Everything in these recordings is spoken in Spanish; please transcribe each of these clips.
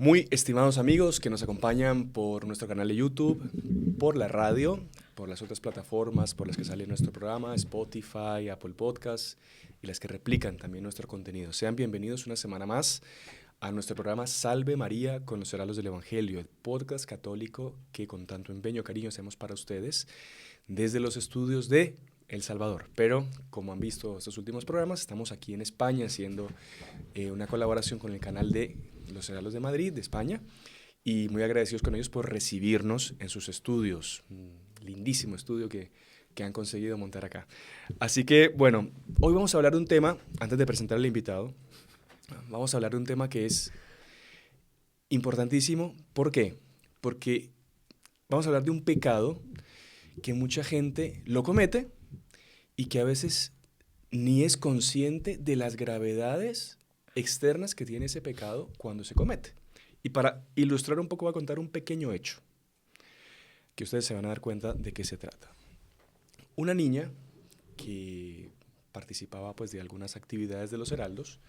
Muy estimados amigos que nos acompañan por nuestro canal de YouTube, por la radio, por las otras plataformas por las que sale nuestro programa, Spotify, Apple Podcasts y las que replican también nuestro contenido. Sean bienvenidos una semana más a nuestro programa Salve María con los Heraldos del Evangelio, el podcast católico que con tanto empeño y cariño hacemos para ustedes desde los estudios de El Salvador. Pero, como han visto estos últimos programas, estamos aquí en España haciendo una colaboración con el canal de Los Heraldos de Madrid, de España, y muy agradecidos con ellos por recibirnos en sus estudios. Un lindísimo estudio que han conseguido montar acá. Así que, bueno, hoy vamos a hablar de un tema, antes de presentar al invitado, vamos a hablar de un tema que es importantísimo. ¿Por qué? Porque vamos a hablar de un pecado que mucha gente lo comete y que a veces ni es consciente de las gravedades externas que tiene ese pecado cuando se comete. Y para ilustrar un poco voy a contar un pequeño hecho, que ustedes se van a dar cuenta de qué se trata. Una niña que participaba pues, de algunas actividades de los Heraldos,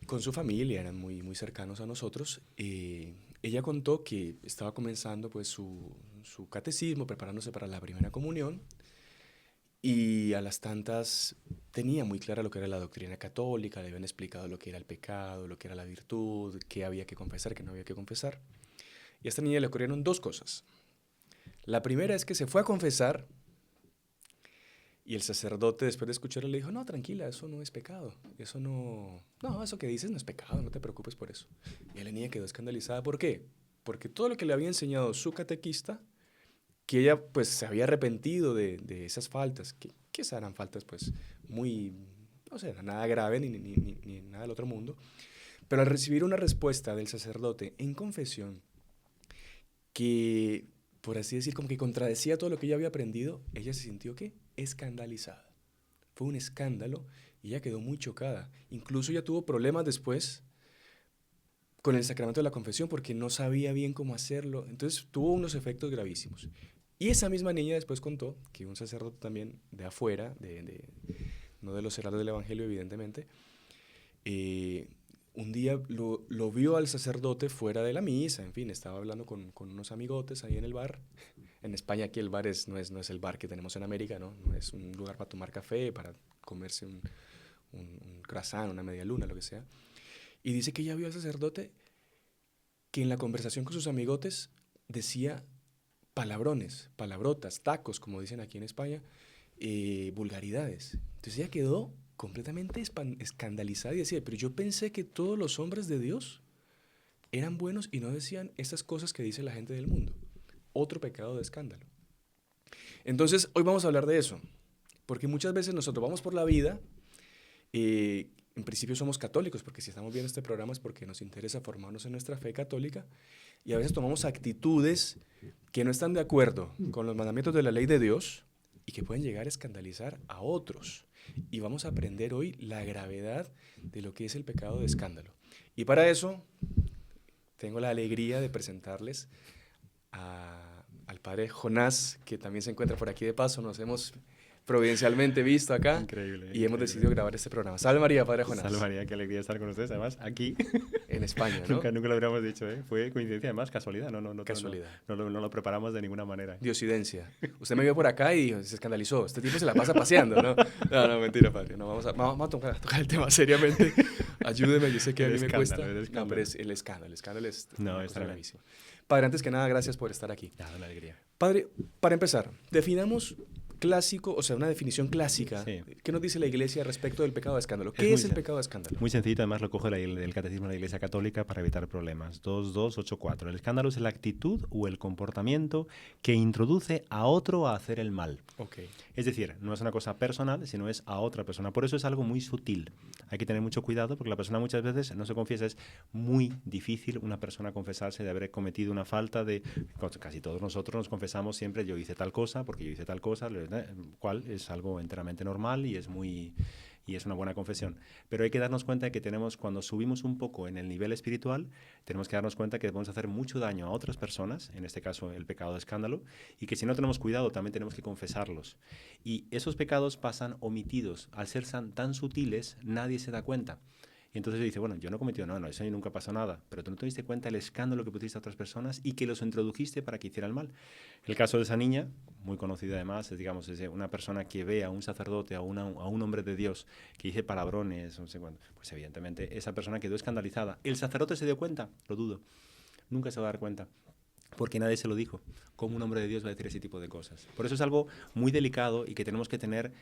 con su familia, eran muy, muy cercanos a nosotros, ella contó que estaba comenzando pues, su catecismo, preparándose para la primera comunión, y a las tantas tenía muy clara lo que era la doctrina católica, le habían explicado lo que era el pecado, lo que era la virtud, qué había que confesar, qué no había que confesar. Y a esta niña le ocurrieron dos cosas. La primera es que se fue a confesar y el sacerdote, después de escucharlo, le dijo, no, tranquila, eso no es pecado, eso que dices no es pecado, no te preocupes por eso. Y la niña quedó escandalizada. ¿Por qué? Porque todo lo que le había enseñado su catequista, que ella pues se había arrepentido de esas faltas, que eran faltas pues muy, no sé, nada grave ni nada del otro mundo, pero al recibir una respuesta del sacerdote en confesión que, por así decir, como que contradecía todo lo que ella había aprendido, ella se sintió, ¿qué? Escandalizada. Fue un escándalo y ella quedó muy chocada. Incluso ella tuvo problemas después con el sacramento de la confesión porque no sabía bien cómo hacerlo. Entonces tuvo unos efectos gravísimos. Y esa misma niña después contó que un sacerdote también de afuera, no de los Heraldos del Evangelio evidentemente, un día lo vio al sacerdote fuera de la misa, en fin, estaba hablando con unos amigotes ahí en el bar. En España aquí el bar no es el bar que tenemos en América, ¿no? No es un lugar para tomar café, para comerse un croissant, una media luna, lo que sea. Y dice que ella vio al sacerdote que en la conversación con sus amigotes decía palabrones, palabrotas, tacos, como dicen aquí en España, vulgaridades. Entonces ella quedó completamente escandalizada y decía, pero yo pensé que todos los hombres de Dios eran buenos y no decían esas cosas que dice la gente del mundo. Otro pecado de escándalo. Entonces, hoy vamos a hablar de eso, porque muchas veces nosotros vamos por la vida, en principio somos católicos, porque si estamos viendo este programa es porque nos interesa formarnos en nuestra fe católica, y a veces tomamos actitudes que no están de acuerdo con los mandamientos de la ley de Dios y que pueden llegar a escandalizar a otros. Y vamos a aprender hoy la gravedad de lo que es el pecado de escándalo. Y para eso tengo la alegría de presentarles al padre Jonás, que también se encuentra por aquí de paso. Nos hemos providencialmente visto acá. Increíble. Hemos decidido grabar este programa. Salve María, padre Jonás. Salve María, qué alegría estar con ustedes, además, aquí. En España, ¿no? Nunca lo habríamos dicho, ¿eh? Fue coincidencia, además, casualidad. No, casualidad. No lo preparamos de ninguna manera. Diosidencia. Usted me vio por acá y se escandalizó. Este tipo se la pasa paseando, ¿no? No, mentira, padre. No, vamos a tocar el tema seriamente. Ayúdeme, yo sé que a mí me cuesta. No, pero es el escándalo. El escándalo es gravísimo. Padre, antes que nada, gracias por estar aquí. Una alegría. Padre, para empezar, definamos clásico, o sea, una definición clásica. Sí. ¿Qué nos dice la Iglesia respecto del pecado de escándalo? ¿Qué es el pecado de escándalo? Muy sencillito, además lo coge el Catecismo de la Iglesia Católica para evitar problemas. 2284. El escándalo es la actitud o el comportamiento que introduce a otro a hacer el mal. Okay. Es decir, no es una cosa personal, sino es a otra persona. Por eso es algo muy sutil. Hay que tener mucho cuidado porque la persona muchas veces no se confiesa. Es muy difícil una persona confesarse de haber cometido una falta de... Casi todos nosotros nos confesamos siempre, yo hice tal cosa, porque yo hice tal cosa, cual es algo enteramente normal y es una buena confesión. Pero hay que darnos cuenta de que cuando subimos un poco en el nivel espiritual, tenemos que darnos cuenta que podemos hacer mucho daño a otras personas, en este caso el pecado de escándalo, y que si no tenemos cuidado también tenemos que confesarlos. Y esos pecados pasan omitidos. Al ser tan sutiles, nadie se da cuenta. Y entonces dice, bueno, yo no he cometido, no, eso nunca pasó nada, pero tú no te diste cuenta del escándalo que pusiste a otras personas y que los introdujiste para que hicieran mal. El caso de esa niña, muy conocida además, es, digamos, es una persona que ve a un sacerdote, a un hombre de Dios, que dice palabrones, no sé cuánto, pues evidentemente esa persona quedó escandalizada. ¿El sacerdote se dio cuenta? Lo dudo. Nunca se va a dar cuenta. Porque nadie se lo dijo. ¿Cómo un hombre de Dios va a decir ese tipo de cosas? Por eso es algo muy delicado y que tenemos que tener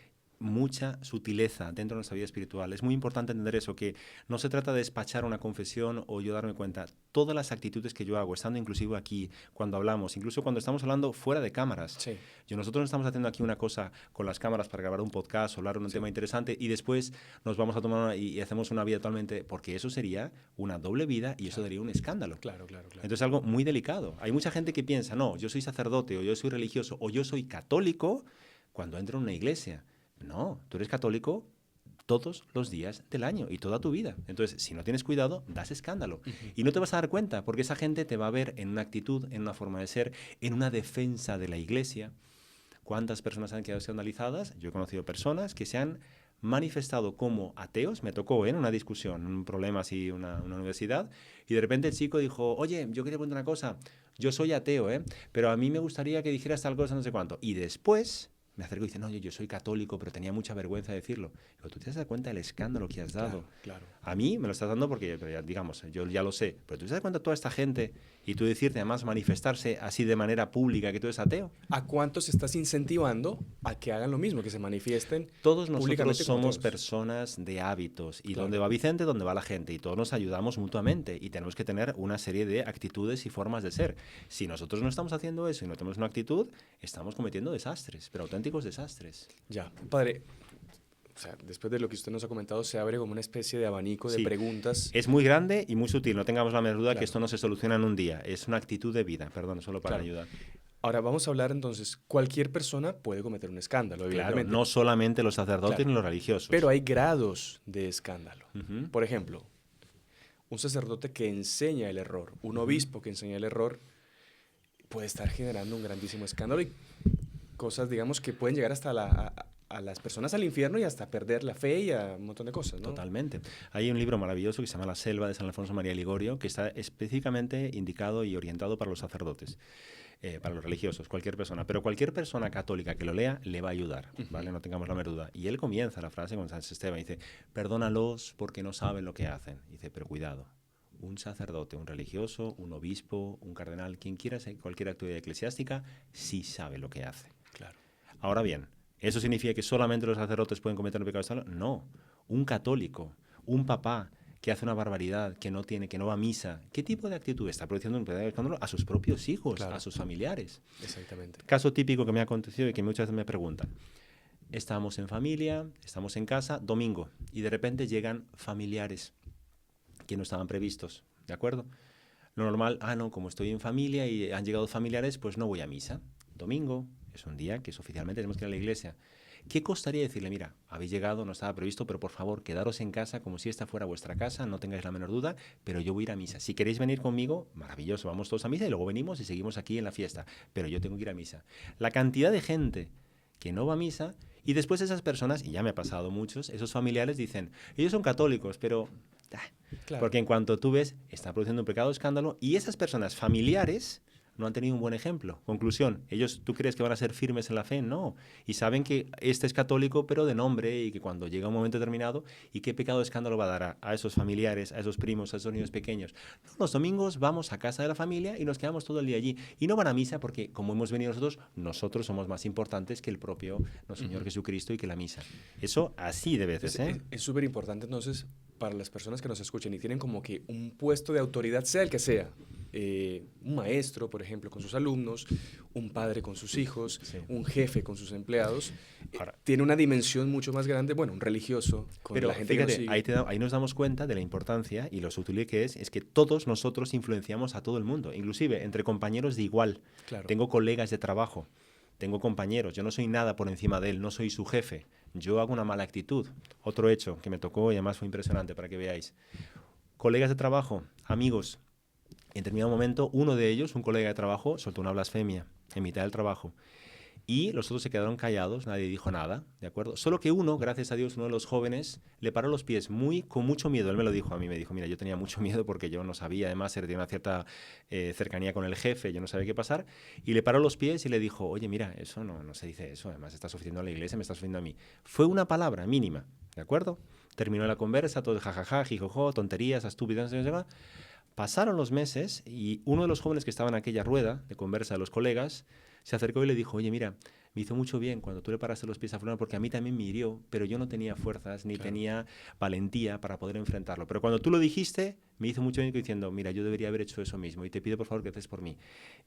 mucha sutileza dentro de nuestra vida espiritual. Es muy importante entender eso, que no se trata de despachar una confesión o yo darme cuenta. Todas las actitudes que yo hago, estando inclusive aquí, cuando hablamos, incluso cuando estamos hablando fuera de cámaras. Sí. Nosotros no estamos haciendo aquí una cosa con las cámaras para grabar un podcast o hablar de un tema interesante y después nos vamos a tomar y hacemos una vida totalmente... Porque eso sería una doble vida y eso daría un escándalo. Claro. Entonces es algo muy delicado. Hay mucha gente que piensa, no, yo soy sacerdote o yo soy religioso o yo soy católico cuando entro en una iglesia. No, tú eres católico todos los días del año y toda tu vida. Entonces, si no tienes cuidado, das escándalo. Y no te vas a dar cuenta, porque esa gente te va a ver en una actitud, en una forma de ser, en una defensa de la iglesia. ¿Cuántas personas han quedado escandalizadas? Yo he conocido personas que se han manifestado como ateos. Me tocó en una discusión, un problema así, una universidad, y de repente el chico dijo, oye, yo quería preguntar una cosa, yo soy ateo, pero a mí me gustaría que dijeras tal cosa, no sé cuánto. Y después... me acerco y dice, no, yo soy católico, pero tenía mucha vergüenza de decirlo. Digo, ¿tú te das cuenta del escándalo que has dado? Claro. A mí me lo estás dando porque, digamos, yo ya lo sé, pero ¿tú te das cuenta de toda esta gente y tú decirte, además, manifestarse así de manera pública que tú eres ateo? ¿A cuántos estás incentivando a que hagan lo mismo, que se manifiesten? Todos nosotros públicamente somos personas de hábitos y donde va Vicente, donde va la gente y todos nos ayudamos mutuamente y tenemos que tener una serie de actitudes y formas de ser. Si nosotros no estamos haciendo eso y no tenemos una actitud, estamos cometiendo desastres, pero auténticos desastres. Ya, padre, o sea, después de lo que usted nos ha comentado, se abre como una especie de abanico de preguntas. Es muy grande y muy sutil, no tengamos la menor duda que esto no se soluciona en un día, es una actitud de vida, perdón, solo para ayudar. Ahora vamos a hablar entonces, cualquier persona puede cometer un escándalo, evidentemente. Claro, no solamente los sacerdotes ni los religiosos. Pero hay grados de escándalo. Por ejemplo, un sacerdote que enseña el error, un obispo que enseña el error, puede estar generando un grandísimo escándalo y cosas, digamos, que pueden llegar hasta a las personas al infierno y hasta perder la fe y a un montón de cosas, ¿no? Totalmente. Hay un libro maravilloso que se llama La Selva, de San Alfonso María Ligorio, que está específicamente indicado y orientado para los sacerdotes. Para los religiosos, cualquier persona, pero cualquier persona católica que lo lea le va a ayudar, ¿vale? No tengamos la menor duda. Y él comienza la frase con San Esteban, dice, perdónalos porque no saben lo que hacen. Dice, pero cuidado, un sacerdote, un religioso, un obispo, un cardenal, quien quiera hacer cualquier actividad eclesiástica, sí sabe lo que hace. Claro. Ahora bien, ¿eso significa que solamente los sacerdotes pueden cometer un pecado de Estado? No, un católico, un papá, que hace una barbaridad, que no va a misa, ¿qué tipo de actitud está produciendo un pecado de escándalo a sus propios hijos, a sus familiares? Exactamente. Caso típico que me ha acontecido y que muchas veces me preguntan. Estamos en familia, estamos en casa, domingo, y de repente llegan familiares que no estaban previstos, ¿de acuerdo? Lo normal, no, como estoy en familia y han llegado familiares, pues no voy a misa. Domingo es un día que oficialmente tenemos que ir a la iglesia. ¿Qué costaría decirle, mira, habéis llegado, no estaba previsto, pero por favor, quedaros en casa como si esta fuera vuestra casa, no tengáis la menor duda, pero yo voy a ir a misa. Si queréis venir conmigo, maravilloso, vamos todos a misa y luego venimos y seguimos aquí en la fiesta, pero yo tengo que ir a misa. La cantidad de gente que no va a misa y después esas personas, y ya me ha pasado muchos, esos familiares dicen, ellos son católicos, pero... Porque en cuanto tú ves, está produciendo un pecado de escándalo y esas personas familiares no han tenido un buen ejemplo. Conclusión, ellos, ¿tú crees que van a ser firmes en la fe? No. Y saben que este es católico, pero de nombre, y que cuando llega un momento determinado, ¿y qué pecado de escándalo va a dar a esos familiares, a esos primos, a esos niños pequeños? No, los domingos vamos a casa de la familia y nos quedamos todo el día allí. Y no van a misa porque, como hemos venido nosotros somos más importantes que el propio Señor Jesucristo y que la misa. Eso así de veces, Es súper importante, entonces, para las personas que nos escuchen y tienen como que un puesto de autoridad, sea el que sea, un maestro, por ejemplo, con sus alumnos, un padre con sus hijos, un jefe con sus empleados, tiene una dimensión mucho más grande, bueno, un religioso con la gente fíjate, que nos sigue. ahí nos damos cuenta de la importancia y lo sutil que es que todos nosotros influenciamos a todo el mundo, inclusive entre compañeros de igual. Claro. Tengo colegas de trabajo, tengo compañeros, yo no soy nada por encima de él, no soy su jefe, yo hago una mala actitud. Otro hecho que me tocó y además fue impresionante para que veáis. Colegas de trabajo, amigos. En determinado momento, uno de ellos, un colega de trabajo, soltó una blasfemia en mitad del trabajo. Y los otros se quedaron callados, nadie dijo nada, ¿de acuerdo? Solo que uno, gracias a Dios, uno de los jóvenes, le paró los pies con mucho miedo. Él me lo dijo a mí, me dijo, mira, yo tenía mucho miedo porque yo no sabía, además, tenía una cierta cercanía con el jefe, yo no sabía qué pasar, y le paró los pies y le dijo, oye, mira, eso no se dice eso, además estás ofreciendo a la iglesia, me estás ofreciendo a mí. Fue una palabra mínima, ¿de acuerdo? Terminó la conversa, todo jajaja, jijojo, tonterías, estúpidas, no sé qué. Pasaron los meses y uno de los jóvenes que estaba en aquella rueda de conversa de los colegas se acercó y le dijo, oye, mira, me hizo mucho bien cuando tú le paraste los pies a fulano porque a mí también me hirió, pero yo no tenía fuerzas ni tenía valentía para poder enfrentarlo. Pero cuando tú lo dijiste, me hizo mucho bien diciendo, mira, yo debería haber hecho eso mismo y te pido por favor que haces por mí.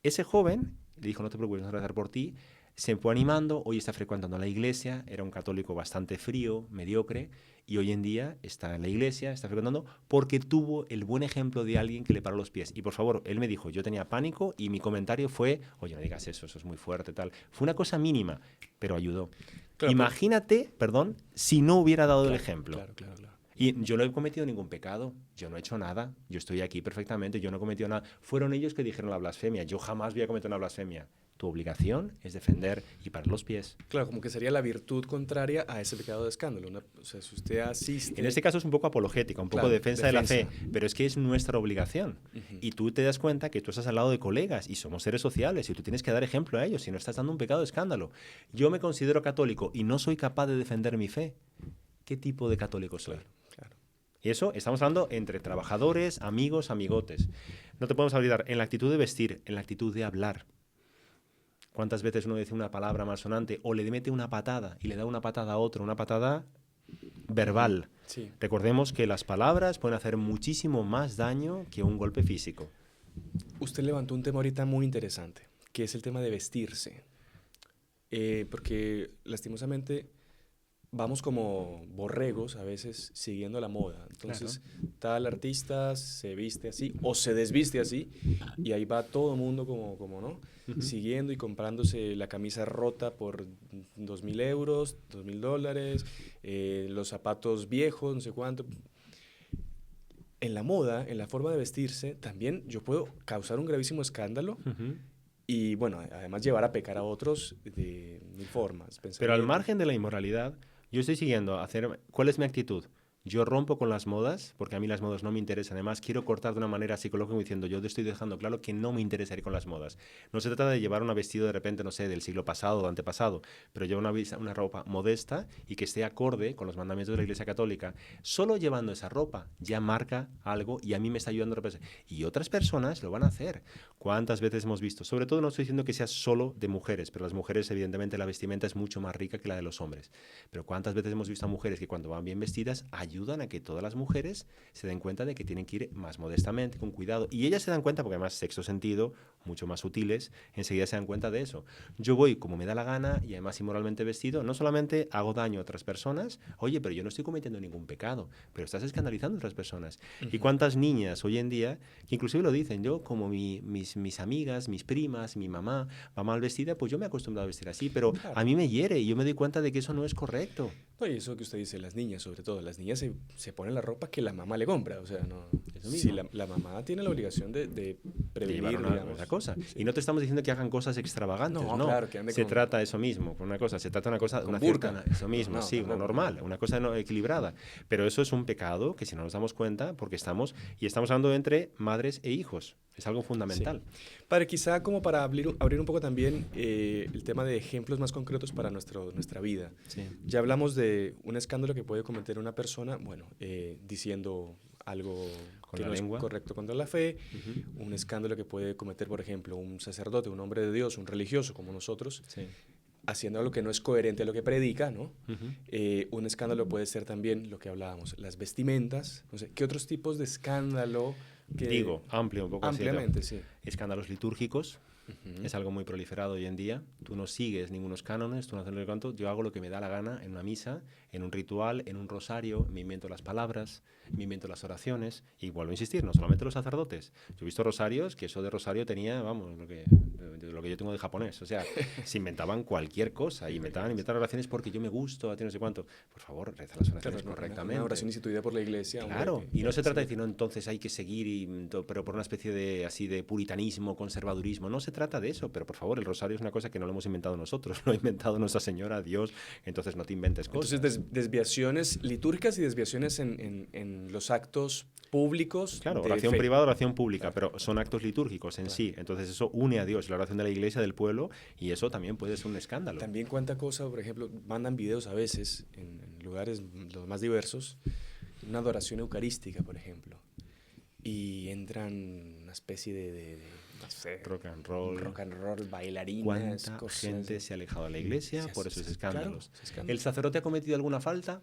Ese joven le dijo, no te preocupes, vamos a rezar por ti. Se fue animando, hoy está frecuentando la iglesia, era un católico bastante frío, mediocre, y hoy en día está en la iglesia, está frecuentando, porque tuvo el buen ejemplo de alguien que le paró los pies. Y por favor, él me dijo, yo tenía pánico y mi comentario fue, oye, no digas eso es muy fuerte, tal. Fue una cosa mínima, pero ayudó. Claro, imagínate, perdón, si no hubiera dado el ejemplo. Claro. Y yo no he cometido ningún pecado, yo no he hecho nada, yo estoy aquí perfectamente, yo no he cometido nada. Fueron ellos que dijeron la blasfemia, yo jamás voy a cometer una blasfemia. Tu obligación es defender y parar los pies. Claro, como que sería la virtud contraria a ese pecado de escándalo. O sea, si usted asiste... En este caso es un poco apologética, un poco defensa de la fe, pero es que es nuestra obligación. Y tú te das cuenta que tú estás al lado de colegas y somos seres sociales y tú tienes que dar ejemplo a ellos si no estás dando un pecado de escándalo. Yo me considero católico y no soy capaz de defender mi fe. ¿Qué tipo de católico soy? Claro. Y eso estamos hablando entre trabajadores, amigos, amigotes. No te podemos olvidar en la actitud de vestir, en la actitud de hablar. ¿Cuántas veces uno dice una palabra malsonante o le mete una patada y le da una patada a otro, una patada verbal? Sí. Recordemos que las palabras pueden hacer muchísimo más daño que un golpe físico. Usted levantó un tema ahorita muy interesante, que es el tema de vestirse. Porque lastimosamente vamos como borregos a veces siguiendo la moda. Entonces, tal artista se viste así o se desviste así y ahí va todo el mundo como ¿no? Siguiendo y comprándose la camisa rota por 2.000 euros, $2.000, los zapatos viejos, no sé cuánto. En la moda, en la forma de vestirse, también yo puedo causar un gravísimo escándalo y, bueno, además llevar a pecar a otros de mil formas. Pero al margen de la inmoralidad, yo estoy siguiendo ¿cuál es mi actitud? Yo rompo con las modas, porque a mí las modas no me interesan. Además, quiero cortar de una manera psicológica diciendo, yo te estoy dejando claro que no me interesa ir con las modas. No se trata de llevar un vestido de repente, no sé, del siglo pasado o antepasado, pero llevar una ropa modesta y que esté acorde con los mandamientos de la Iglesia Católica. Solo llevando esa ropa ya marca algo y a mí me está ayudando a representar. Y otras personas lo van a hacer. ¿Cuántas veces hemos visto? Sobre todo no estoy diciendo que sea solo de mujeres, pero las mujeres, evidentemente, la vestimenta es mucho más rica que la de los hombres. Pero ¿cuántas veces hemos visto a mujeres que cuando van bien vestidas ayudan a que todas las mujeres se den cuenta de que tienen que ir más modestamente, con cuidado? Y ellas se dan cuenta, porque además sexto sentido, mucho más sutiles, enseguida se dan cuenta de eso. Yo voy como me da la gana y además inmoralmente vestido, no solamente hago daño a otras personas, oye, pero yo no estoy cometiendo ningún pecado, pero estás escandalizando a otras personas. Y cuántas niñas hoy en día, que inclusive lo dicen, yo como mis amigas, mis primas, mi mamá va mal vestida, pues yo me he acostumbrado a vestir así, pero a mí me hiere y yo me doy cuenta de que eso no es correcto. No, y eso que usted dice, las niñas sobre todo, las niñas se ponen la ropa que la mamá le compra, o sea, no, si la mamá tiene la obligación de prevenir, una cosa. Sí. Y no te estamos diciendo que hagan cosas extravagantes, no. Claro, que se trata eso mismo, con una cosa, se trata de una cosa, una cierta, eso mismo, una normal, una cosa no equilibrada. Pero eso es un pecado que si no nos damos cuenta, porque estamos hablando entre madres e hijos, es algo fundamental. Sí. Padre, quizá como para abrir un poco también el tema de ejemplos más concretos para nuestra vida. Sí. Ya hablamos de un escándalo que puede cometer una persona, bueno, diciendo algo que no es correcto contra la fe, un escándalo que puede cometer, por ejemplo, un sacerdote, un hombre de Dios, un religioso como nosotros, haciendo algo que no es coherente a lo que predica, ¿no? Un escándalo puede ser también lo que hablábamos, las vestimentas, no sé, ¿qué otros tipos de escándalo? Amplio un poco. Ampliamente, sí. Escándalos litúrgicos. Es algo muy proliferado hoy en día. Tú no sigues ningunos cánones, tú no haces lo que canto. Yo hago lo que me da la gana en una misa, en un ritual, en un rosario. Me invento las palabras, me invento las oraciones. Y vuelvo a insistir, no solamente los sacerdotes. Yo he visto rosarios que eso de rosario tenía, vamos, lo que yo tengo de japonés. O sea, se inventaban cualquier cosa y inventaban oraciones porque yo me gusto, a ti no sé cuánto. Por favor, reza las oraciones correctamente. Una oración instituida por la Iglesia. Claro, y no se trata de decir, no, entonces hay que seguir, pero por una especie de puritanismo, conservadurismo. No se trata de eso, pero por favor, el rosario es una cosa que no lo hemos inventado nosotros, lo ha inventado Nuestra Señora, Dios, entonces no te inventes cosas. Entonces, desviaciones litúrgicas y desviaciones en los actos públicos. Claro, de oración fe. privada, oración pública, Claro. pero son actos litúrgicos en Claro. sí. Entonces eso une a Dios, la oración de la iglesia, del pueblo, y eso también puede ser un escándalo. También cuánta cosa, por ejemplo, mandan videos a veces en lugares los más diversos, una adoración eucarística, por ejemplo, y entran una especie de no sé, Rock and roll. bailarinas, ¿Cuánta cosas. gente se ha alejado de la iglesia por esos escándalos? Claro, es escándalo. ¿El sacerdote ha cometido alguna falta?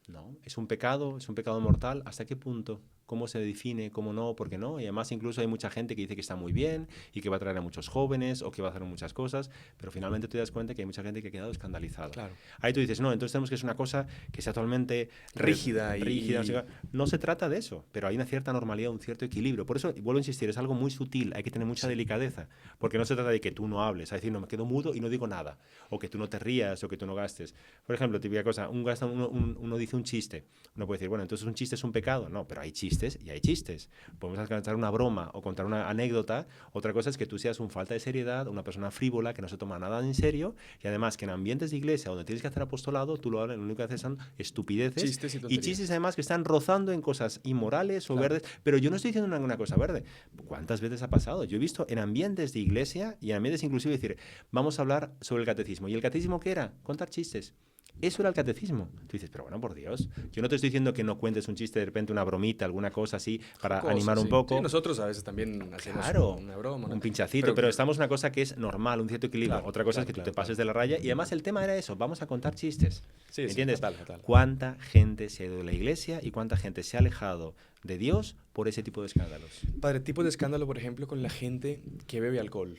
No, es un pecado mortal. ¿Hasta qué punto? ¿Cómo se define? ¿Cómo no? ¿Por qué no? Y además incluso hay mucha gente que dice que está muy bien y que va a traer a muchos jóvenes o que va a hacer muchas cosas, pero finalmente te das cuenta que hay mucha gente que ha quedado escandalizada. Claro. Ahí tú dices, no, entonces tenemos que es una cosa que sea totalmente Rígida no sé qué. No se trata de eso, pero hay una cierta normalidad, un cierto equilibrio. Por eso, vuelvo a insistir, es algo muy sutil, hay que tener mucha delicadeza, porque no se trata de que tú no hables, es decir, no me quedo mudo y no digo nada, o que tú no te rías o que tú no gastes. Por ejemplo, típica cosa, uno dice un chiste, uno puede decir, bueno, entonces un chiste es un pecado. No, pero hay chistes y hay chistes. Podemos contar una broma o contar una anécdota. Otra cosa es que tú seas un falta de seriedad, una persona frívola que no se toma nada en serio, y además que en ambientes de iglesia donde tienes que hacer apostolado, tú lo único que haces son estupideces Chistes y y tonterías. chistes además que están rozando en cosas inmorales o Claro. verdes. Pero yo no estoy diciendo una cosa verde. ¿Cuántas veces ha pasado? Yo he visto en ambientes de iglesia y en ambientes inclusive decir, vamos a hablar sobre el catecismo. ¿Y el catecismo qué era? Contar chistes. Eso era el catecismo. Tú dices, pero bueno, por Dios, yo no te estoy diciendo que no cuentes un chiste, de repente una bromita, alguna cosa así, para Cosas, animar un sí. poco. Sí, nosotros a veces también hacemos Claro, una broma, ¿no? un pinchacito, pero estamos en una cosa que es normal, un cierto equilibrio. Claro, Otra cosa claro, es que tú claro, te pases claro. de la raya. Y además el tema era eso, vamos a contar chistes. Sí, ¿Entiendes? total. ¿Cuánta gente se ha ido de la iglesia y cuánta gente se ha alejado de Dios por ese tipo de escándalos? Padre, tipo de escándalo, por ejemplo, con la gente que bebe alcohol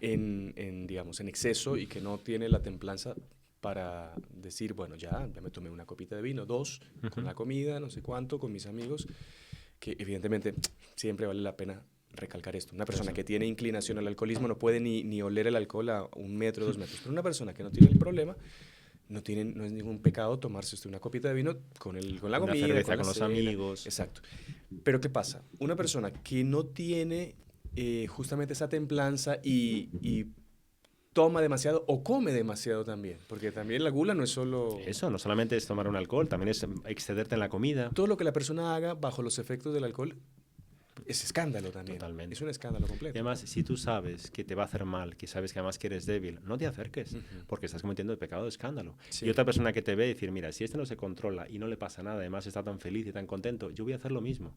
digamos, en exceso y que no tiene la templanza para decir, bueno, ya me tomé una copita de vino, 2, con la comida, no sé cuánto, con mis amigos, que evidentemente siempre vale la pena recalcar esto. Una persona que tiene inclinación al alcoholismo no puede ni oler el alcohol a 1 metro, 2 metros, pero una persona que no tiene el problema, no es ningún pecado tomarse usted una copita de vino con la Una comida, cerveza con con los cena. amigos. Exacto. Pero ¿qué pasa? Una persona que no tiene justamente esa templanza y toma demasiado o come demasiado también, porque también la gula no es solo... Eso, no solamente es tomar un alcohol, también es excederte en la comida. Todo lo que la persona haga bajo los efectos del alcohol es escándalo también. Totalmente. Es un escándalo completo. Y además, si tú sabes que te va a hacer mal, que sabes que además que eres débil, no te acerques, porque estás cometiendo el pecado de escándalo. Sí. Y otra persona que te ve y decir, mira, si este no se controla y no le pasa nada, además está tan feliz y tan contento, yo voy a hacer lo mismo.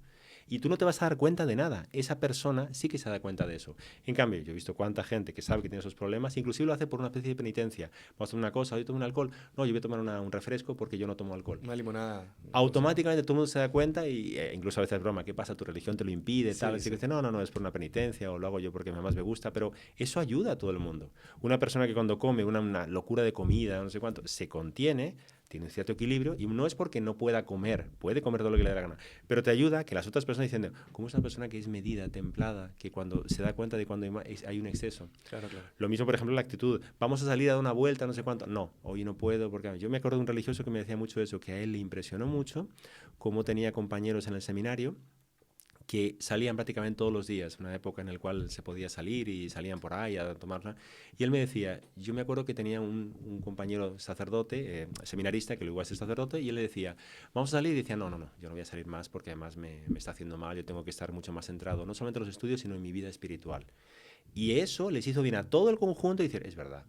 Y tú no te vas a dar cuenta de nada. Esa persona sí que se da cuenta de eso. En cambio, yo he visto cuánta gente que sabe que tiene esos problemas, inclusive lo hace por una especie de penitencia. Vamos a tomar una cosa, yo tomo un alcohol, no, yo voy a tomar un refresco porque yo no tomo alcohol. Una limonada. Automáticamente todo el mundo se da cuenta y incluso a veces es broma, ¿qué pasa? Tu religión te lo impide, Sí, tal. sí. Y dice, no, es por una penitencia o lo hago yo porque más me gusta, pero eso ayuda a todo el mundo. Una persona que cuando come una locura de comida, no sé cuánto, se contiene, tiene un cierto equilibrio y no es porque no pueda comer, puede comer todo lo que le dé la gana, pero te ayuda que las otras personas dicen, ¿cómo es una persona que es medida, templada, que cuando se da cuenta de cuando hay un exceso? Claro, claro. Lo mismo, por ejemplo, la actitud, vamos a salir a dar una vuelta, no sé cuánto, no, hoy no puedo, porque yo me acuerdo de un religioso que me decía mucho eso, que a él le impresionó mucho cómo tenía compañeros en el seminario que salían prácticamente todos los días, una época en la cual se podía salir y salían por ahí a tomarla. Y él me decía, yo me acuerdo que tenía un compañero sacerdote, seminarista, que luego iba a ser sacerdote, y él le decía, vamos a salir, y decía, no, yo no voy a salir más porque además me está haciendo mal, yo tengo que estar mucho más centrado, no solamente en los estudios, sino en mi vida espiritual. Y eso les hizo bien a todo el conjunto y decir, es verdad.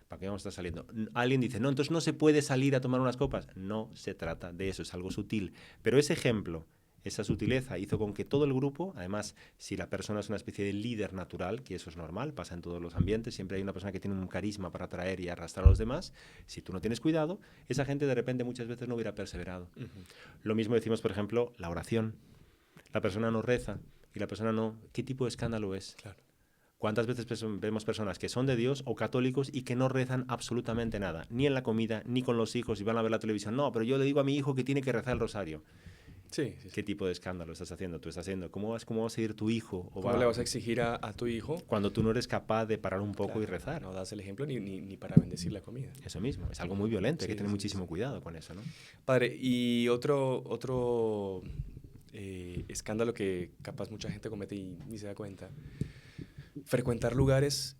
¿Para qué vamos a estar saliendo? Alguien dice, no, entonces no se puede salir a tomar unas copas. No se trata de eso, es algo sutil. Pero ese ejemplo, esa sutileza hizo con que todo el grupo, además, si la persona es una especie de líder natural, que eso es normal, pasa en todos los ambientes, siempre hay una persona que tiene un carisma para atraer y arrastrar a los demás, si tú no tienes cuidado, esa gente de repente muchas veces no hubiera perseverado. Lo mismo decimos, por ejemplo, la oración. La persona no reza y la persona no... ¿Qué tipo de escándalo es? Claro. ¿Cuántas veces vemos personas que son de Dios o católicos y que no rezan absolutamente nada? Ni en la comida, ni con los hijos, y van a ver la televisión. No, pero yo le digo a mi hijo que tiene que rezar el rosario. Sí. ¿Qué tipo de escándalo estás haciendo? Tú estás haciendo. ¿Cómo va a seguir tu hijo? ¿Cómo le vas a exigir a tu hijo? Cuando tú no eres capaz de parar un poco Claro, y rezar. No das el ejemplo ni para bendecir la comida. Eso mismo. Es algo muy violento. Hay que tener Sí, muchísimo sí. cuidado con eso, ¿no? Padre, y otro escándalo que capaz mucha gente comete y ni se da cuenta. frecuentar lugares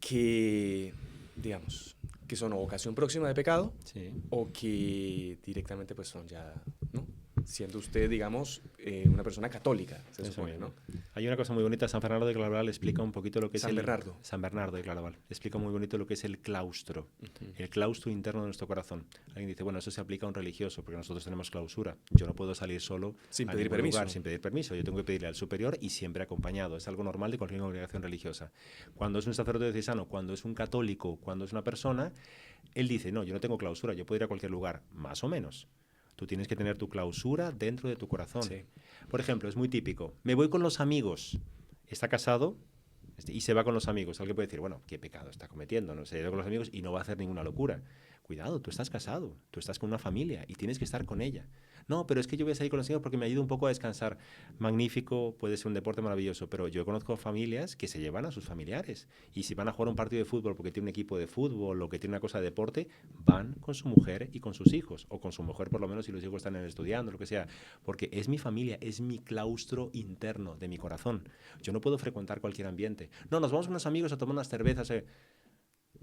que, digamos, que son o ocasión próxima de pecado Sí. o que directamente pues son ya, ¿no? Siendo usted, digamos, una persona católica, se Eso supone, mismo. ¿no? Hay una cosa muy bonita, San Fernando de Claraval explica un poquito lo que es San Bernardo. San Bernardo de Claraval. Explica muy bonito lo que es el claustro, el claustro interno de nuestro corazón. Alguien dice, bueno, eso se aplica a un religioso, porque nosotros tenemos clausura. Yo no puedo salir solo Sin a pedir ningún permiso. lugar sin pedir permiso. Yo tengo que pedirle al superior y siempre acompañado. Es algo normal de cualquier congregación religiosa. Cuando es un sacerdote diocesano, cuando es un católico, cuando es una persona, él dice, no, yo no tengo clausura, yo puedo ir a cualquier lugar, más o menos. Tú tienes que tener tu clausura dentro de tu corazón. Sí. Por ejemplo, es muy típico. Me voy con los amigos. Está casado y se va con los amigos. Alguien puede decir, bueno, qué pecado está cometiendo. No se va con los amigos y no va a hacer ninguna locura. Cuidado, tú estás casado, tú estás con una familia y tienes que estar con ella. No, pero es que yo voy a salir con los amigos porque me ayuda un poco a descansar. Magnífico, puede ser un deporte maravilloso, pero yo conozco familias que se llevan a sus familiares. Y si van a jugar un partido de fútbol porque tiene un equipo de fútbol o que tiene una cosa de deporte, van con su mujer y con sus hijos. O con su mujer por lo menos si los hijos están estudiando, lo que sea. Porque es mi familia, es mi claustro interno de mi corazón. Yo no puedo frecuentar cualquier ambiente. No, nos vamos con unos amigos a tomar unas cervezas.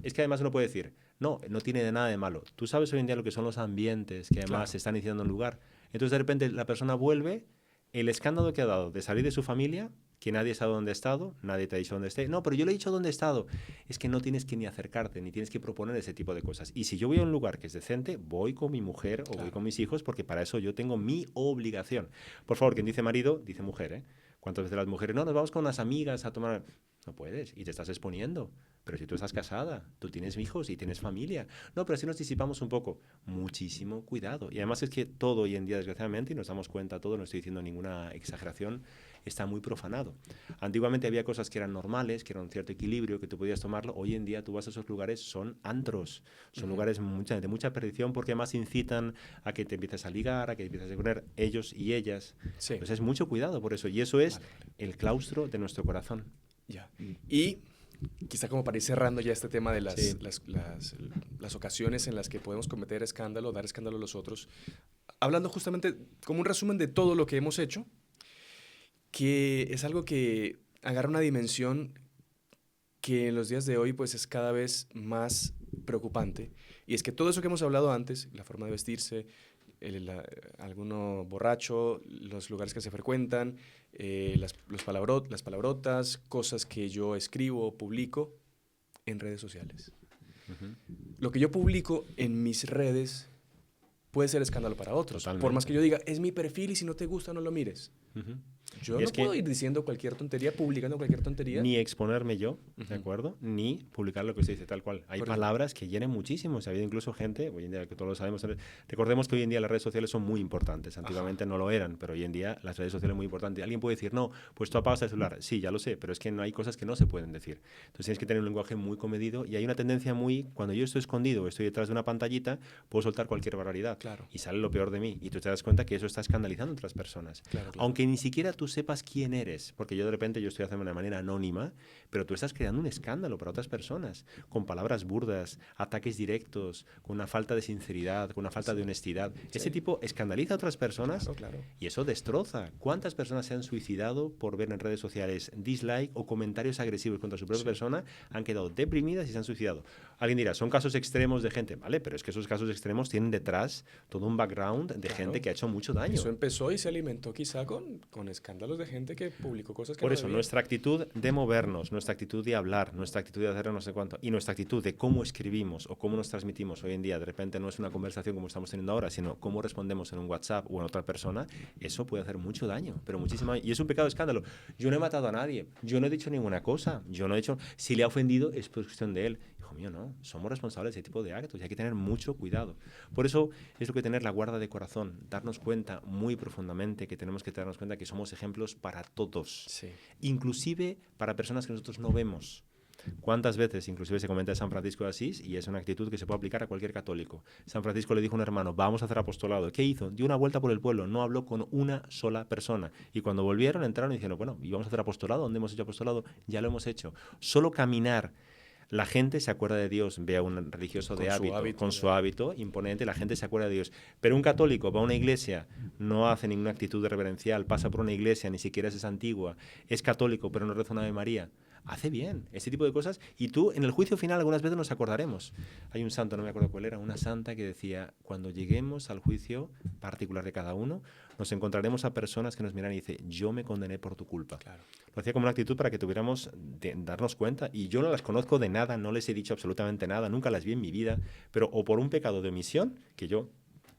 Es que además uno puede decir, no, no tiene nada de malo. Tú sabes hoy en día lo que son los ambientes que además se están iniciando en un lugar. Entonces de repente la persona vuelve, el escándalo que ha dado de salir de su familia, que nadie sabe dónde ha estado, nadie te ha dicho dónde esté. No, pero yo le he dicho dónde he estado. Es que no tienes que ni acercarte, ni tienes que proponer ese tipo de cosas. Y si yo voy a un lugar que es decente, voy con mi mujer o voy con mis hijos, porque para eso yo tengo mi obligación. Por favor, quien dice marido, dice mujer, ¿eh? ¿Cuántas veces las mujeres, no, nos vamos con unas amigas a tomar... No puedes, y te estás exponiendo. Pero si tú estás casada, tú tienes hijos y tienes familia. No, pero así nos disipamos un poco. Muchísimo cuidado. Y además es que todo hoy en día, desgraciadamente, y nos damos cuenta todo, no estoy diciendo ninguna exageración, está muy profanado. Antiguamente había cosas que eran normales, que eran un cierto equilibrio, que tú podías tomarlo. Hoy en día tú vas a esos lugares, son antros. Son lugares de mucha perdición porque además incitan a que te empieces a ligar, a que empieces a poner ellos y ellas. Sí. Pues es mucho cuidado por eso. Y eso es el claustro de nuestro corazón. Ya. Y quizá como para ir cerrando ya este tema de Sí. las ocasiones en las que podemos cometer escándalo, dar escándalo a los otros, hablando justamente como un resumen de todo lo que hemos hecho, que es algo que agarra una dimensión que en los días de hoy pues es cada vez más preocupante. Y es que todo eso que hemos hablado antes, la forma de vestirse, alguno borracho, los lugares que se frecuentan, las palabrotas, cosas que yo escribo, publico en redes sociales. Lo que yo publico en mis redes puede ser escándalo para otros. Totalmente. Por más que yo diga, es mi perfil y si no te gusta no lo mires. Yo Y no es que puedo ir diciendo cualquier tontería, publicando cualquier tontería. ni exponerme yo, ¿de acuerdo? Ni publicar lo que usted dice tal cual. Hay palabras que llenen muchísimo. Ha habido incluso gente, hoy en día que todos lo sabemos, recordemos que hoy en día las redes sociales son muy importantes. Antiguamente no lo eran, pero hoy en día las redes sociales son muy importantes. Alguien puede decir, no, pues tú apagas el celular. Sí, ya lo sé, pero es que no hay cosas que no se pueden decir. Entonces tienes que tener un lenguaje muy comedido y hay una tendencia muy, cuando yo estoy escondido, estoy detrás de una pantallita, puedo soltar cualquier barbaridad. Claro. Y sale lo peor de mí. Y tú te das cuenta que eso está escandalizando a otras personas. Claro. Aunque ni siquiera tú sepas quién eres, porque yo de repente yo estoy haciendo de una manera anónima, pero tú estás creando un escándalo para otras personas, con palabras burdas, ataques directos, con una falta de sinceridad, con una falta de honestidad. Ese tipo escandaliza a otras personas y eso destroza. ¿Cuántas personas se han suicidado por ver en redes sociales dislike o comentarios agresivos contra su propia persona? Han quedado deprimidas y se han suicidado. Alguien dirá, son casos extremos de gente, ¿vale? Pero es que esos casos extremos tienen detrás todo un background de gente que ha hecho mucho daño. Eso empezó y se alimentó quizá con escándalos de gente que publicó cosas que Por no eso, debía. nuestra actitud de movernos, nuestra actitud de hablar, nuestra actitud de hacer no sé cuánto, y nuestra actitud de cómo escribimos o cómo nos transmitimos hoy en día, de repente no es una conversación como estamos teniendo ahora, sino cómo respondemos en un WhatsApp o en otra persona, eso puede hacer mucho daño, pero muchísimo daño. Y es un pecado de escándalo. Yo no he matado a nadie, yo no he dicho ninguna cosa, yo no he dicho, si le ha ofendido es cuestión de él. Hijo mío, no, somos responsables de ese tipo de actos y hay que tener mucho cuidado. Por eso es lo que tener la guarda de corazón, darnos cuenta muy profundamente que tenemos que darnos cuenta que somos ejemplos para todos, inclusive para personas que nosotros no vemos. ¿Cuántas veces inclusive se comenta de San Francisco de Asís y es una actitud que se puede aplicar a cualquier católico? San Francisco le dijo a un hermano, vamos a hacer apostolado. ¿Qué hizo? Dio una vuelta por el pueblo, no habló con una sola persona. Y cuando volvieron, entraron y dijeron, bueno, ¿y vamos a hacer apostolado? ¿Dónde hemos hecho apostolado? Ya lo hemos hecho. Solo caminar. La gente se acuerda de Dios, ve a un religioso de hábito, con su hábito imponente, la gente se acuerda de Dios. Pero un católico va a una iglesia, no hace ninguna actitud reverencial, pasa por una iglesia, ni siquiera es antigua, es católico, pero no reza una Ave María. hace bien este tipo de cosas. Y tú, en el juicio final, algunas veces nos acordaremos. Hay un santo, no me acuerdo cuál era, una santa que decía, cuando lleguemos al juicio particular de cada uno, nos encontraremos a personas que nos miran y dicen, yo me condené por tu culpa. Claro. Lo hacía como una actitud para que tuviéramos de darnos cuenta. Y yo no las conozco de nada, no les he dicho absolutamente nada, nunca las vi en mi vida, pero o por un pecado de omisión, que yo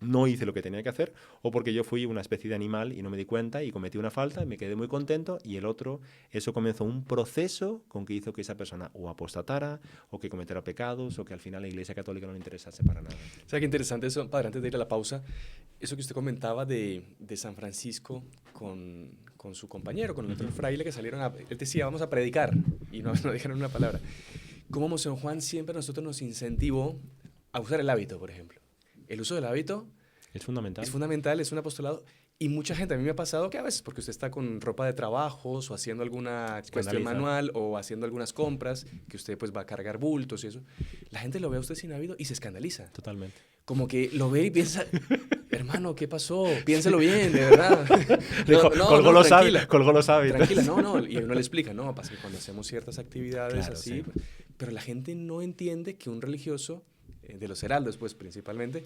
no hice lo que tenía que hacer, o porque yo fui una especie de animal y no me di cuenta y cometí una falta y me quedé muy contento, y el otro, eso comenzó un proceso con que hizo que esa persona o apostatara, o que cometiera pecados, o que al final la Iglesia Católica no le interesase para nada. O sea, qué interesante eso, padre, antes de ir a la pausa, eso que usted comentaba de San Francisco con su compañero, con el otro fraile que salieron él decía, vamos a predicar, y no, no dijeron una palabra. Cómo Monseñor Juan siempre a nosotros nos incentivó a usar el hábito, por ejemplo. El uso del hábito Es fundamental. es fundamental, es un apostolado. Y mucha gente, a mí me ha pasado que a veces, porque usted está con ropa de trabajos o haciendo alguna cuestión manual o haciendo algunas compras, que usted pues va a cargar bultos y eso, la gente lo ve a usted sin hábito y se escandaliza. Totalmente. Como que lo ve y piensa, hermano, ¿qué pasó? Piénselo bien, de verdad. Colgó los hábitos. Tranquila, no. Y uno le explica, no, pasa que cuando hacemos ciertas actividades Claro, así, sí. pero la gente no entiende que un religioso, de los heraldos pues principalmente,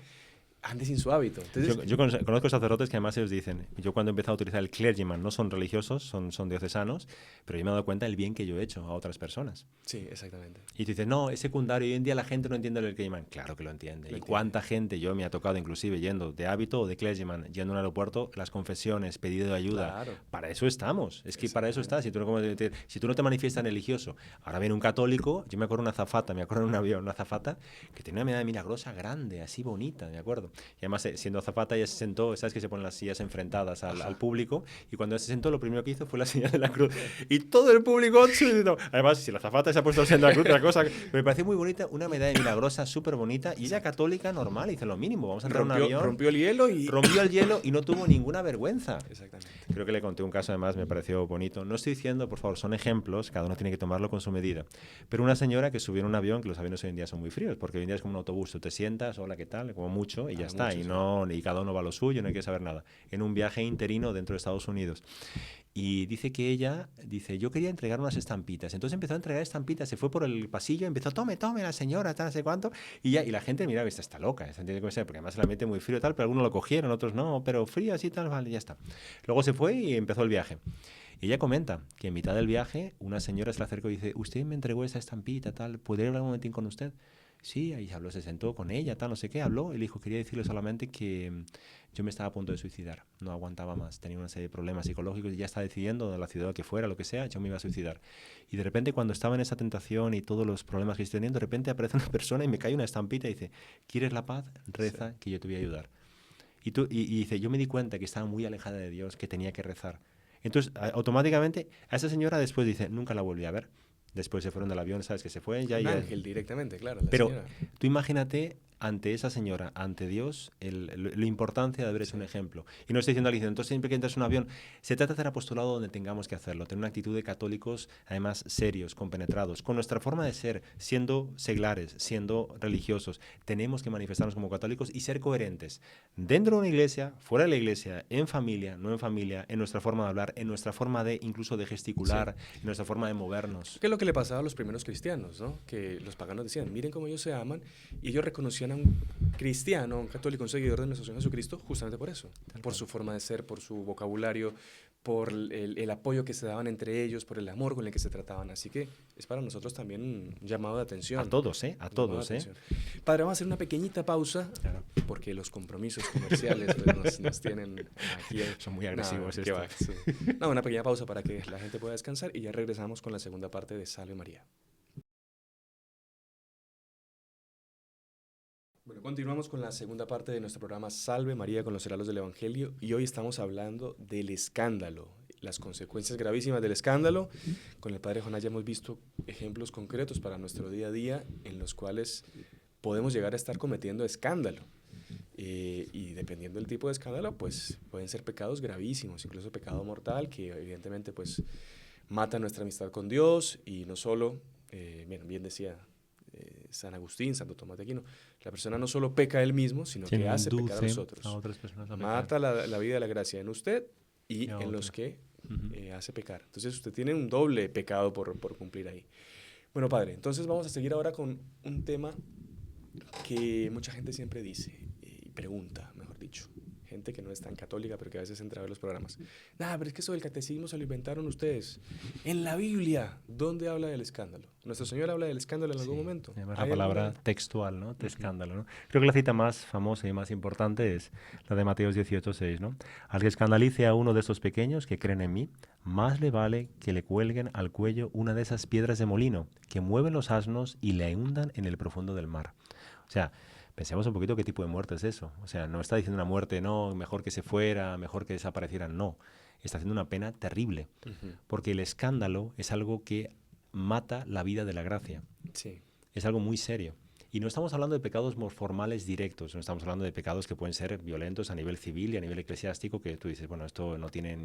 ande sin su hábito. Entonces, Yo conozco sacerdotes que además ellos dicen, yo cuando he empezado a utilizar el clergyman, no son religiosos, son diocesanos, pero yo me he dado cuenta del bien que yo he hecho a otras personas. sí, exactamente. Y tú dices, no, es secundario, hoy en día la gente no entiende el clergyman. Claro que lo entiende. ¿Y cuánta gente yo me ha tocado inclusive yendo de hábito o de clergyman, yendo a un aeropuerto, las confesiones, pedido de ayuda? Claro. Para eso estamos. Es que para eso estás. Si tú no te manifiestas religioso, ahora viene un católico, yo me acuerdo una azafata, me acuerdo en un avión, una azafata que tenía una medalla milagrosa grande, así bonita, me acuerdo. Y además, siendo azafata, ella se sentó, sabes que se ponen las sillas enfrentadas al público, y cuando ella se sentó, lo primero que hizo fue la señal de la cruz. Y todo el público, además, si la azafata se ha puesto la señal de la cruz, otra cosa, me pareció muy bonita, una medalla milagrosa, súper bonita, y ella católica normal, hizo lo mínimo, vamos a entrar en un avión. Rompió el hielo y... Rompió el hielo y no tuvo ninguna vergüenza. Exactamente. Creo que le conté un caso, además, me pareció bonito. No estoy diciendo, por favor, son ejemplos, cada uno tiene que tomarlo con su medida. Pero una señora que subió en un avión, que los aviones hoy en día son muy fríos, porque hoy en día es como un autobús, tú te sientas, hola, ¿qué tal? Como mucho, y ya está. Y cada uno va a lo suyo, no hay que saber nada. En un viaje interino dentro de Estados Unidos. Y dice que ella, yo quería entregar unas estampitas. Entonces empezó a entregar estampitas, se fue por el pasillo, empezó, tome la señora, tal, no sé cuánto. Y la gente miraba, esta está loca, esta tiene que ser, porque además se la mete muy frío, tal, pero algunos lo cogieron, otros no, pero frío así, tal, vale, ya está. Luego se fue y empezó el viaje. Y ella comenta que en mitad del viaje una señora se le acercó y dice, usted me entregó esa estampita, tal, ¿podría hablar un momentín con usted? Sí, ahí habló, se sentó con ella, tal, no sé qué, habló. Y le dijo, quería decirle solamente que yo me estaba a punto de suicidar, no aguantaba más, tenía una serie de problemas psicológicos y ya estaba decidiendo de la ciudad que fuera, lo que sea, yo me iba a suicidar. Y de repente cuando estaba en esa tentación y todos los problemas que estoy teniendo, de repente aparece una persona y me cae una estampita y dice, ¿quieres la paz? Reza, que yo te voy a ayudar. Y dice, yo me di cuenta que estaba muy alejada de Dios, que tenía que rezar. Entonces, automáticamente, a esa señora después dice, nunca la volví a ver. Después se fueron del avión, ¿sabes? Que se fue. Un ángel directamente, claro. Pero señora. tú imagínate ante esa señora, ante Dios, la importancia de haber hecho un ejemplo. Y no estoy diciendo a alguien, entonces siempre que entras en un avión, se trata de hacer apostolado donde tengamos que hacerlo, tener una actitud de católicos, además serios, compenetrados, con nuestra forma de ser, siendo seglares, siendo religiosos. Tenemos que manifestarnos como católicos y ser coherentes. Dentro de una iglesia, fuera de la iglesia, en familia, no en familia, en nuestra forma de hablar, en nuestra forma de incluso de gesticular, en nuestra forma de movernos. ¿Qué es lo que le pasaba a los primeros cristianos, ¿no? Que los paganos decían, miren cómo ellos se aman, y ellos reconocían a un cristiano, a un católico, un seguidor de nuestro Señor Jesucristo, justamente por eso, por su forma de ser, por su vocabulario, por el apoyo que se daban entre ellos, por el amor con el que se trataban. Así que es para nosotros también un llamado de atención. A todos, ¿eh? A todos, ¿eh? Padre, vamos a hacer una pequeñita pausa, claro, porque los compromisos comerciales pues, nos tienen aquí. Son muy agresivos. No, una pequeña pausa para que la gente pueda descansar y ya regresamos con la segunda parte de Salve María. Bueno, continuamos con la segunda parte de nuestro programa Salve María con los heraldos del Evangelio y hoy estamos hablando del escándalo, las consecuencias gravísimas del escándalo. Con el Padre Jonás ya hemos visto ejemplos concretos para nuestro día a día en los cuales podemos llegar a estar cometiendo escándalo. Y dependiendo del tipo de escándalo, pues pueden ser pecados gravísimos, incluso pecado mortal, que evidentemente pues mata nuestra amistad con Dios y no solo, bien decía San Agustín, Santo Tomás de Aquino, la persona no solo peca a él mismo, sino que hace pecar a los otros. A otras personas mata la vida de la gracia en usted y en los que hace pecar. Entonces usted tiene un doble pecado por cumplir ahí. Bueno, padre, entonces vamos a seguir ahora con un tema que mucha gente siempre dice y pregunta, mejor dicho. Gente que no es tan católica, pero que a veces entra a ver los programas. Nada, pero es que eso del catecismo se lo inventaron ustedes. En la Biblia, ¿dónde habla del escándalo? ¿Nuestro Señor habla del escándalo en algún momento? Además, la palabra textual, ¿no? De escándalo, ¿no? Creo que la cita más famosa y más importante es la de Mateo 18:6, ¿no? Al que escandalice a uno de estos pequeños que creen en mí, más le vale que le cuelguen al cuello una de esas piedras de molino que mueven los asnos y le hundan en el profundo del mar. O sea, pensemos un poquito qué tipo de muerte es eso. O sea, no está diciendo una muerte, no, mejor que se fuera, mejor que desapareciera, no. Está haciendo una pena terrible. Porque el escándalo es algo que mata la vida de la gracia. Sí. Es algo muy serio. Y no estamos hablando de pecados formales directos, no estamos hablando de pecados que pueden ser violentos a nivel civil y a nivel eclesiástico, que tú dices, bueno, esto no tiene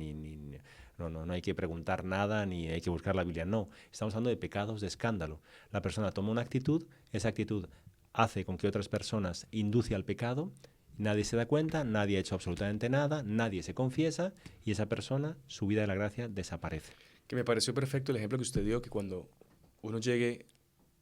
no hay que preguntar nada ni hay que buscar la Biblia. No, estamos hablando de pecados de escándalo. La persona toma una actitud, esa actitud hace con que otras personas induce al pecado, nadie se da cuenta, nadie ha hecho absolutamente nada, nadie se confiesa y esa persona, su vida de la gracia, desaparece. Que me pareció perfecto el ejemplo que usted dio, que cuando uno llegue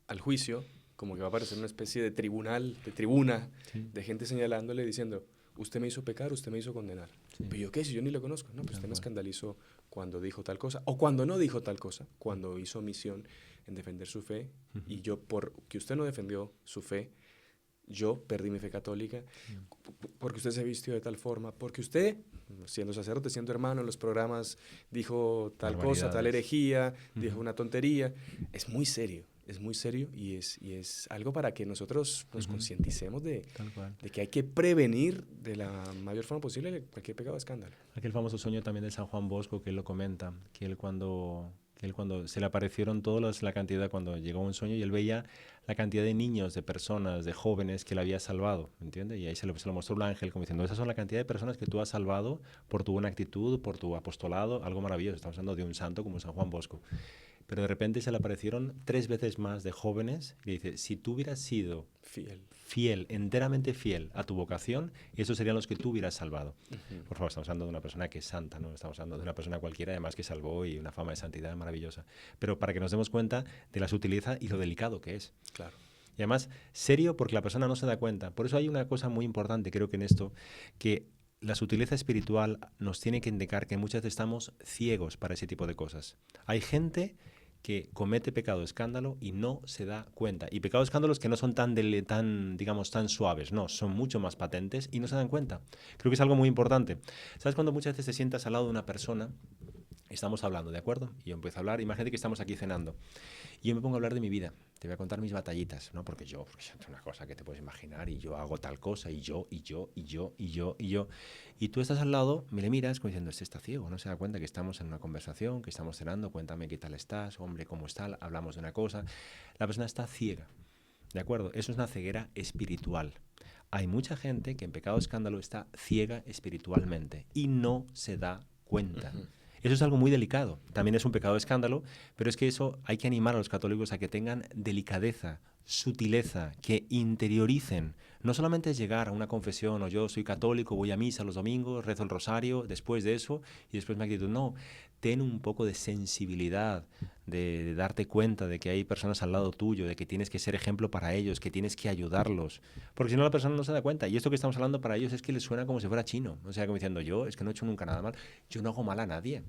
al juicio, como que va a aparecer una especie de tribunal, de tribuna, de gente señalándole, diciendo, usted me hizo pecar, usted me hizo condenar. Sí. ¿Pero yo qué? Si yo ni lo conozco. No, pues usted me escandalizó cuando dijo tal cosa, o cuando no dijo tal cosa, cuando hizo omisión en defender su fe, y yo, porque usted no defendió su fe, yo perdí mi fe católica, porque usted se vistió de tal forma, porque usted, siendo sacerdote, siendo hermano en los programas, dijo tal cosa, tal herejía, dijo una tontería. Es muy serio y es algo para que nosotros nos concienticemos de que hay que prevenir de la mayor forma posible cualquier pecado de escándalo. Aquel famoso sueño también de San Juan Bosco, que él lo comenta, que él cuando se le aparecieron todas la cantidad, cuando llegó un sueño y él veía la cantidad de niños, de personas, de jóvenes que le había salvado, ¿entiendes? Y ahí se lo mostró un ángel como diciendo, esas son la cantidad de personas que tú has salvado por tu buena actitud, por tu apostolado, algo maravilloso. Estamos hablando de un santo como San Juan Bosco. Pero de repente se le aparecieron 3 veces más de jóvenes y dice, si tú hubieras sido fiel, enteramente fiel a tu vocación, esos serían los que tú hubieras salvado. Por favor, estamos hablando de una persona que es santa, no estamos hablando de una persona cualquiera, además que salvó y una fama de santidad maravillosa. Pero para que nos demos cuenta de la sutileza y lo delicado que es. Claro. Y además, serio porque la persona no se da cuenta. Por eso hay una cosa muy importante, creo que en esto, que la sutileza espiritual nos tiene que indicar que muchas veces estamos ciegos para ese tipo de cosas. Hay gente que comete pecado de escándalo y no se da cuenta. Y pecados de escándalos que no son tan suaves, no, son mucho más patentes y no se dan cuenta. Creo que es algo muy importante. ¿Sabes cuando muchas veces te sientas al lado de una persona? Estamos hablando, ¿de acuerdo? Y yo empiezo a hablar, imagínate que estamos aquí cenando. Y yo me pongo a hablar de mi vida. Te voy a contar mis batallitas, ¿no? Porque es una cosa que te puedes imaginar y yo hago tal cosa y yo. Y tú estás al lado, me le miras como diciendo, este está ciego, no se da cuenta que estamos en una conversación, que estamos cenando, cuéntame qué tal estás, hombre, cómo está, hablamos de una cosa. La persona está ciega, ¿de acuerdo? Eso es una ceguera espiritual. Hay mucha gente que en pecado de escándalo está ciega espiritualmente y no se da cuenta. Eso es algo muy delicado. También es un pecado de escándalo, pero es que eso hay que animar a los católicos a que tengan delicadeza, sutileza, que interioricen. No solamente es llegar a una confesión o yo soy católico, voy a misa los domingos, rezo el rosario, después de eso y después mi actitud. No, ten un poco de sensibilidad, de darte cuenta de que hay personas al lado tuyo, de que tienes que ser ejemplo para ellos, que tienes que ayudarlos. Porque si no la persona no se da cuenta. Y esto que estamos hablando para ellos es que les suena como si fuera chino. O sea, como diciendo, yo es que no he hecho nunca nada mal. Yo no hago mal a nadie.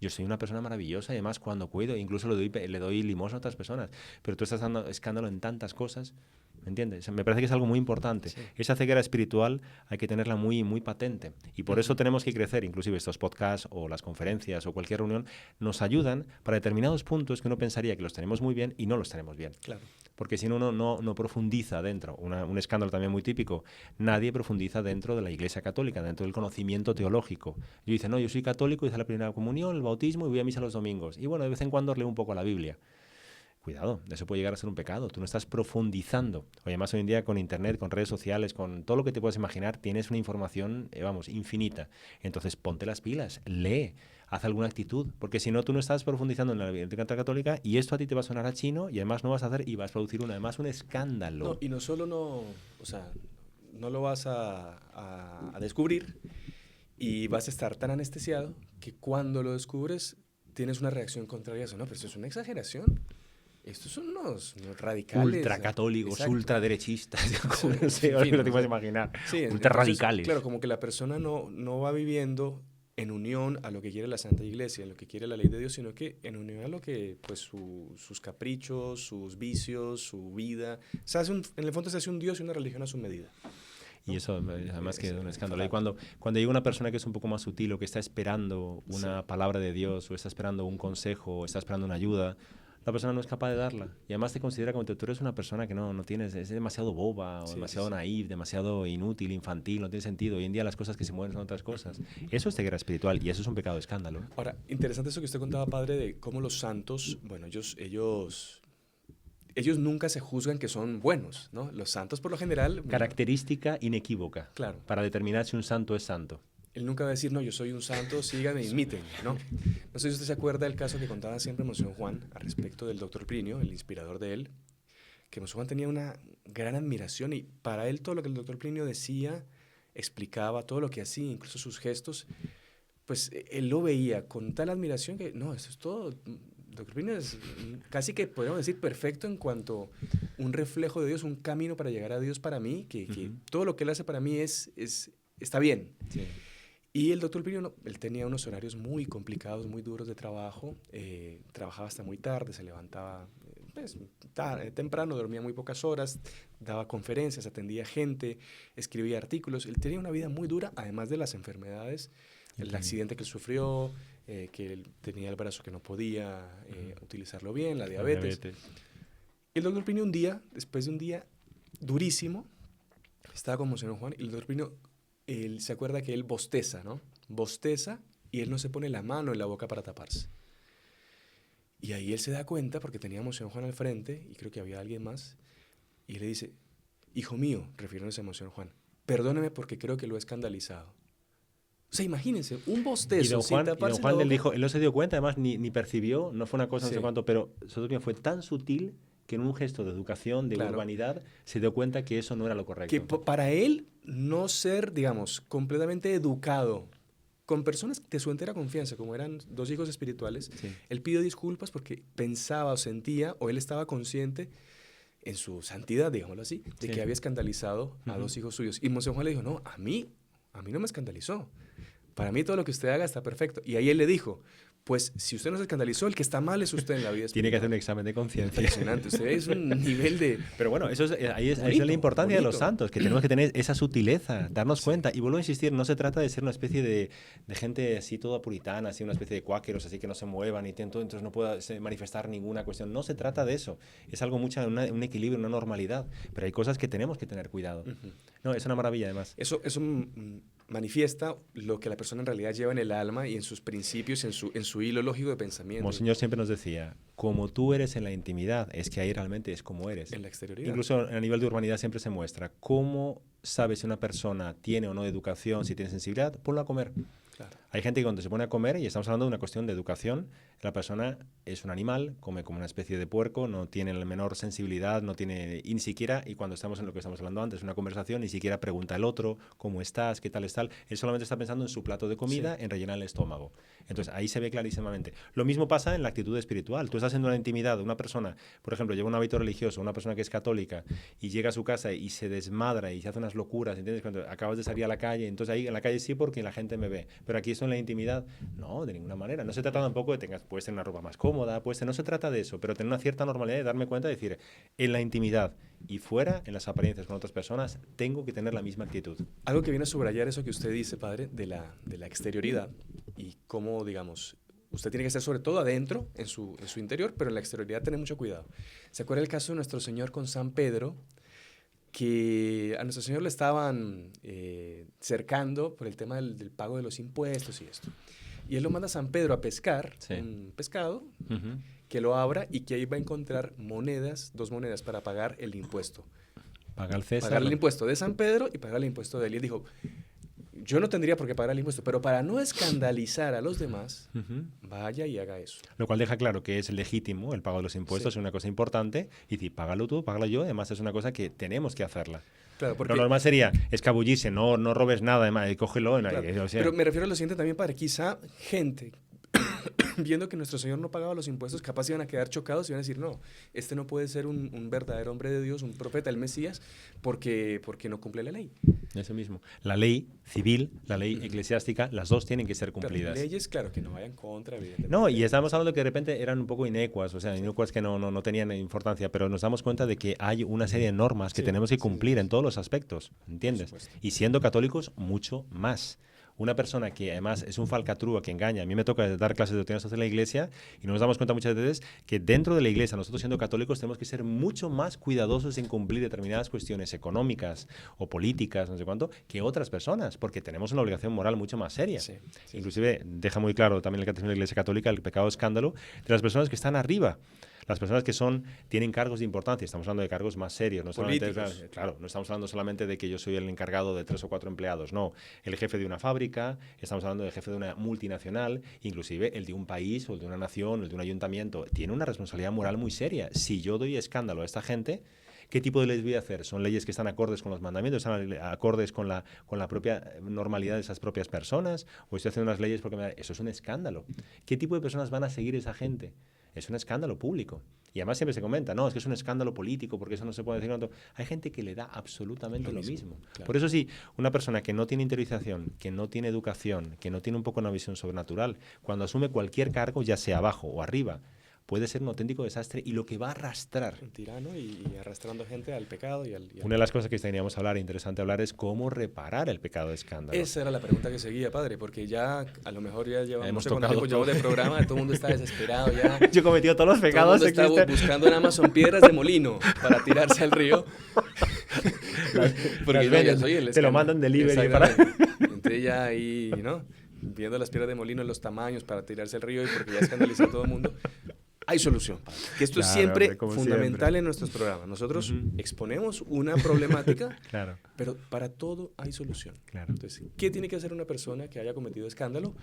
Yo soy una persona maravillosa y además cuando cuido, incluso le doy limosna a otras personas. Pero tú estás dando escándalo en tantas cosas. ¿Me entiendes? Me parece que es algo muy importante. Sí. Esa ceguera espiritual hay que tenerla muy, muy patente. Y por eso tenemos que crecer. Inclusive estos podcasts o las conferencias o cualquier reunión nos ayudan para determinados puntos que uno pensaría que los tenemos muy bien y no los tenemos bien. Claro. Porque si uno no profundiza dentro, un escándalo también muy típico, nadie profundiza dentro de la Iglesia Católica, dentro del conocimiento teológico. Yo dice, no, yo soy católico, hice la primera comunión, el bautismo y voy a misa los domingos. Y bueno, de vez en cuando leo un poco la Biblia. Cuidado, eso puede llegar a ser un pecado. Tú no estás profundizando. Además, hoy en día con Internet, con redes sociales, con todo lo que te puedas imaginar, tienes una información, infinita. Entonces, ponte las pilas, lee, haz alguna actitud, porque si no, tú no estás profundizando en la vida católica y esto a ti te va a sonar a chino y además no vas a hacer y vas a producir además un escándalo. No, y no solo no lo vas a descubrir y vas a estar tan anestesiado que cuando lo descubres tienes una reacción contraria a eso. No, pero eso es una exageración. Estos son unos radicales. Ultracatólicos, Exacto. ultraderechistas, no sé, En fin, no te o puedes sea, imaginar. Sí, Ultra entonces, radicales. claro, como que la persona no va viviendo en unión a lo que quiere la Santa Iglesia, a lo que quiere la ley de Dios, sino que en unión a lo que, pues, sus caprichos, sus vicios, su vida. En el fondo se hace un Dios y una religión a su medida. Y eso, además, que es un escándalo. Y fatal. cuando llega una persona que es un poco más sutil o que está esperando una palabra de Dios o está esperando un consejo o está esperando una ayuda, la persona no es capaz de darla. Y además te considera como que tú eres una persona que no tienes, es demasiado boba o demasiado naïf, demasiado inútil, infantil, no tiene sentido. Hoy en día las cosas que se mueven son otras cosas. Eso es ceguera espiritual y eso es un pecado de escándalo. Ahora, interesante eso que usted contaba, padre, de cómo los santos, bueno, ellos nunca se juzgan que son buenos, ¿no? Los santos, por lo general... bueno, Característica inequívoca claro. para determinar si un santo es santo. Él nunca va a decir, no, yo soy un santo, síganme, imítenme, ¿no? No sé si usted se acuerda del caso que contaba siempre Monseñor Juan al respecto del doctor Plinio, el inspirador de él, que Monseñor Juan tenía una gran admiración y para él todo lo que el doctor Plinio decía, explicaba, todo lo que hacía, incluso sus gestos, pues él lo veía con tal admiración que, no, eso es todo. Doctor Plinio es casi que podríamos decir perfecto en cuanto un reflejo de Dios, un camino para llegar a Dios para mí, que todo lo que él hace para mí está bien. Sí. Y el doctor Plinio, él tenía unos horarios muy complicados, muy duros de trabajo, trabajaba hasta muy tarde, se levantaba temprano, dormía muy pocas horas, daba conferencias, atendía gente, escribía artículos. Él tenía una vida muy dura, además de las enfermedades, el accidente que él sufrió, que él tenía el brazo que no podía utilizarlo bien, la diabetes. Y el doctor Plinio un día, después de un día durísimo, estaba con Monseñor Juan y el doctor Plinio, él se acuerda que él bosteza, ¿no? Bosteza y él no se pone la mano en la boca para taparse. Y ahí él se da cuenta, porque tenía a Monseñor Juan al frente, y creo que había alguien más, y le dice, hijo mío, refiriéndose a Monseñor Juan, perdóneme porque creo que lo he escandalizado. O sea, imagínense, un bostezo Y don Juan, sin taparse le la boca. dijo, él no se dio cuenta, además ni percibió, no fue una cosa no sé Sí. cuánto, pero fue tan sutil que en un gesto de educación, de Claro. urbanidad, se dio cuenta que eso no era lo correcto. Que para él no ser, digamos, completamente educado con personas de su entera confianza, como eran dos hijos espirituales, Sí. él pidió disculpas porque pensaba o sentía, o él estaba consciente en su santidad, digámoslo así, de Sí. que había escandalizado a dos hijos suyos. Y Monseñor Juan le dijo, no, a mí no me escandalizó. Para mí todo lo que usted haga está perfecto. Y ahí él le dijo, pues si usted no se escandalizó, el que está mal es usted en la vida espiritual. Tiene que hacer un examen de conciencia. Impresionante. Usted es un nivel de... Pero bueno, ahí es Bonito, la importancia de los bonito. santos, que tenemos que tener esa sutileza, darnos cuenta. Y vuelvo a insistir, no se trata de ser una especie de gente así toda puritana, así una especie de cuáqueros, así que no se muevan y entonces no pueda manifestar ninguna cuestión. No se trata de eso. Es algo un equilibrio, una normalidad. Pero hay cosas que tenemos que tener cuidado. No, es una maravilla además. Eso manifiesta lo que la persona en realidad lleva en el alma y en sus principios, en su hilo lógico de pensamiento. Monseñor siempre nos decía, como tú eres en la intimidad, es que ahí realmente es como eres. En la exterioridad. Incluso a nivel de urbanidad siempre se muestra cómo sabes si una persona tiene o no educación, si tiene sensibilidad, ponlo a comer. Claro. Hay gente que cuando se pone a comer, y estamos hablando de una cuestión de educación, la persona es un animal, come como una especie de puerco, no tiene la menor sensibilidad, no tiene, y ni siquiera, y cuando estamos en lo que estamos hablando antes, una conversación, ni siquiera pregunta al otro, ¿cómo estás? ¿Qué tal es tal? Él solamente está pensando en su plato de comida, en rellenar el estómago. Entonces ahí se ve clarísimamente. Lo mismo pasa en la actitud espiritual. Tú estás en una intimidad, una persona, por ejemplo, lleva un hábito religioso, una persona que es católica, y llega a su casa y se desmadra y se hace unas locuras, ¿entiendes? Cuando acabas de salir a la calle, entonces ahí en la calle sí porque la gente me ve, pero aquí esto en la intimidad, no, de ninguna manera. No se trata tampoco de puedes tener una ropa más cómoda, no se trata de eso, pero tener una cierta normalidad y darme cuenta de decir, en la intimidad y fuera, en las apariencias con otras personas, tengo que tener la misma actitud. Algo que viene a subrayar eso que usted dice, padre, de la exterioridad y cómo, digamos, usted tiene que ser sobre todo adentro, en su interior, pero en la exterioridad tener mucho cuidado. ¿Se acuerda el caso de nuestro Señor con San Pedro? Que a nuestro Señor le estaban cercando por el tema del pago de los impuestos y esto. Y él lo manda a San Pedro a pescar un pescado, que lo abra y que ahí va a encontrar dos monedas para pagar el impuesto. Pagar al César. Pagar el impuesto de San Pedro y pagar el impuesto de él. Y él dijo, yo no tendría por qué pagar el impuesto, pero para no escandalizar a los demás, Ujú. vaya y haga eso. Lo cual deja claro que es legítimo el pago de los impuestos, Sí. es una cosa importante, y decir, págalo tú, págalo yo, además es una cosa que tenemos que hacerla. Claro, Lo porque, normal sería escabullirse, no robes nada, además, y cógelo. claro, O sea, pero me refiero a lo siguiente también, padre, quizá gente viendo que nuestro Señor no pagaba los impuestos, capaz iban a quedar chocados y iban a decir, no, este no puede ser un verdadero hombre de Dios, un profeta, el Mesías, porque no cumple la ley. eso mismo. La ley civil, la ley eclesiástica, las dos tienen que ser Claro, cumplidas. leyes, claro, que no vayan contra, evidentemente. No, y estábamos hablando que de repente eran un poco inecuas, o sea, inecuas que no tenían importancia, pero nos damos cuenta de que hay una serie de normas que Sí, tenemos que sí, cumplir sí, en todos los aspectos, ¿entiendes? supuesto. Y siendo católicos, mucho más. Una persona que además es un falcatrúa que engaña. A mí me toca dar clases de doctrina social en la iglesia y nos damos cuenta muchas veces que dentro de la iglesia, nosotros siendo católicos, tenemos que ser mucho más cuidadosos en cumplir determinadas cuestiones económicas o políticas, no sé cuánto, que otras personas, porque tenemos una obligación moral mucho más seria. Sí, sí, Inclusive deja muy claro también el Catecismo de la Iglesia Católica el pecado escándalo de las personas que están arriba. Las personas que tienen cargos de importancia, estamos hablando de cargos más serios, no solamente, políticos. claro, no estamos hablando solamente de que yo soy el encargado de 3 o 4 empleados, no, el jefe de una fábrica, estamos hablando del jefe de una multinacional, inclusive el de un país o el de una nación, el de un ayuntamiento, tiene una responsabilidad moral muy seria. Si yo doy escándalo a esta gente, ¿qué tipo de leyes voy a hacer? ¿Son leyes que están acordes con los mandamientos, están acordes con la propia normalidad de esas propias personas? ¿O estoy haciendo unas leyes porque eso es un escándalo? ¿Qué tipo de personas van a seguir esa gente? Es un escándalo público. Y además siempre se comenta, no, es que es un escándalo político, porque eso no se puede decir. No. Hay gente que le da absolutamente lo mismo. Claro. Por eso sí, una persona que no tiene interiorización, que no tiene educación, que no tiene un poco una visión sobrenatural, cuando asume cualquier cargo, ya sea abajo o arriba, puede ser un auténtico desastre y lo que va a arrastrar. Un tirano y arrastrando gente al pecado y al... Una de las cosas que teníamos que hablar, interesante hablar, es cómo reparar el pecado de escándalo. Esa era la pregunta que seguía, padre, porque ya a lo mejor ya llevamos, Hemos no sé cuánto tiempo tocado llevamos de programa, todo el mundo está desesperado ya. Yo he cometido todos los pecados. Todo el mundo está buscando en Amazon piedras de molino para tirarse al río. Porque no, ya soy el te lo mandan delivery para... Entré ya ahí, ¿no? Viendo las piedras de molino en los tamaños para tirarse al río y porque ya escandalizó a todo el mundo. Hay solución, padre. Que esto es Claro, siempre hombre, como fundamental siempre. en nuestros programas. Nosotros Ujú. exponemos una problemática, Claro, pero para todo hay solución. claro. Entonces, ¿qué tiene que hacer una persona que haya cometido escándalo?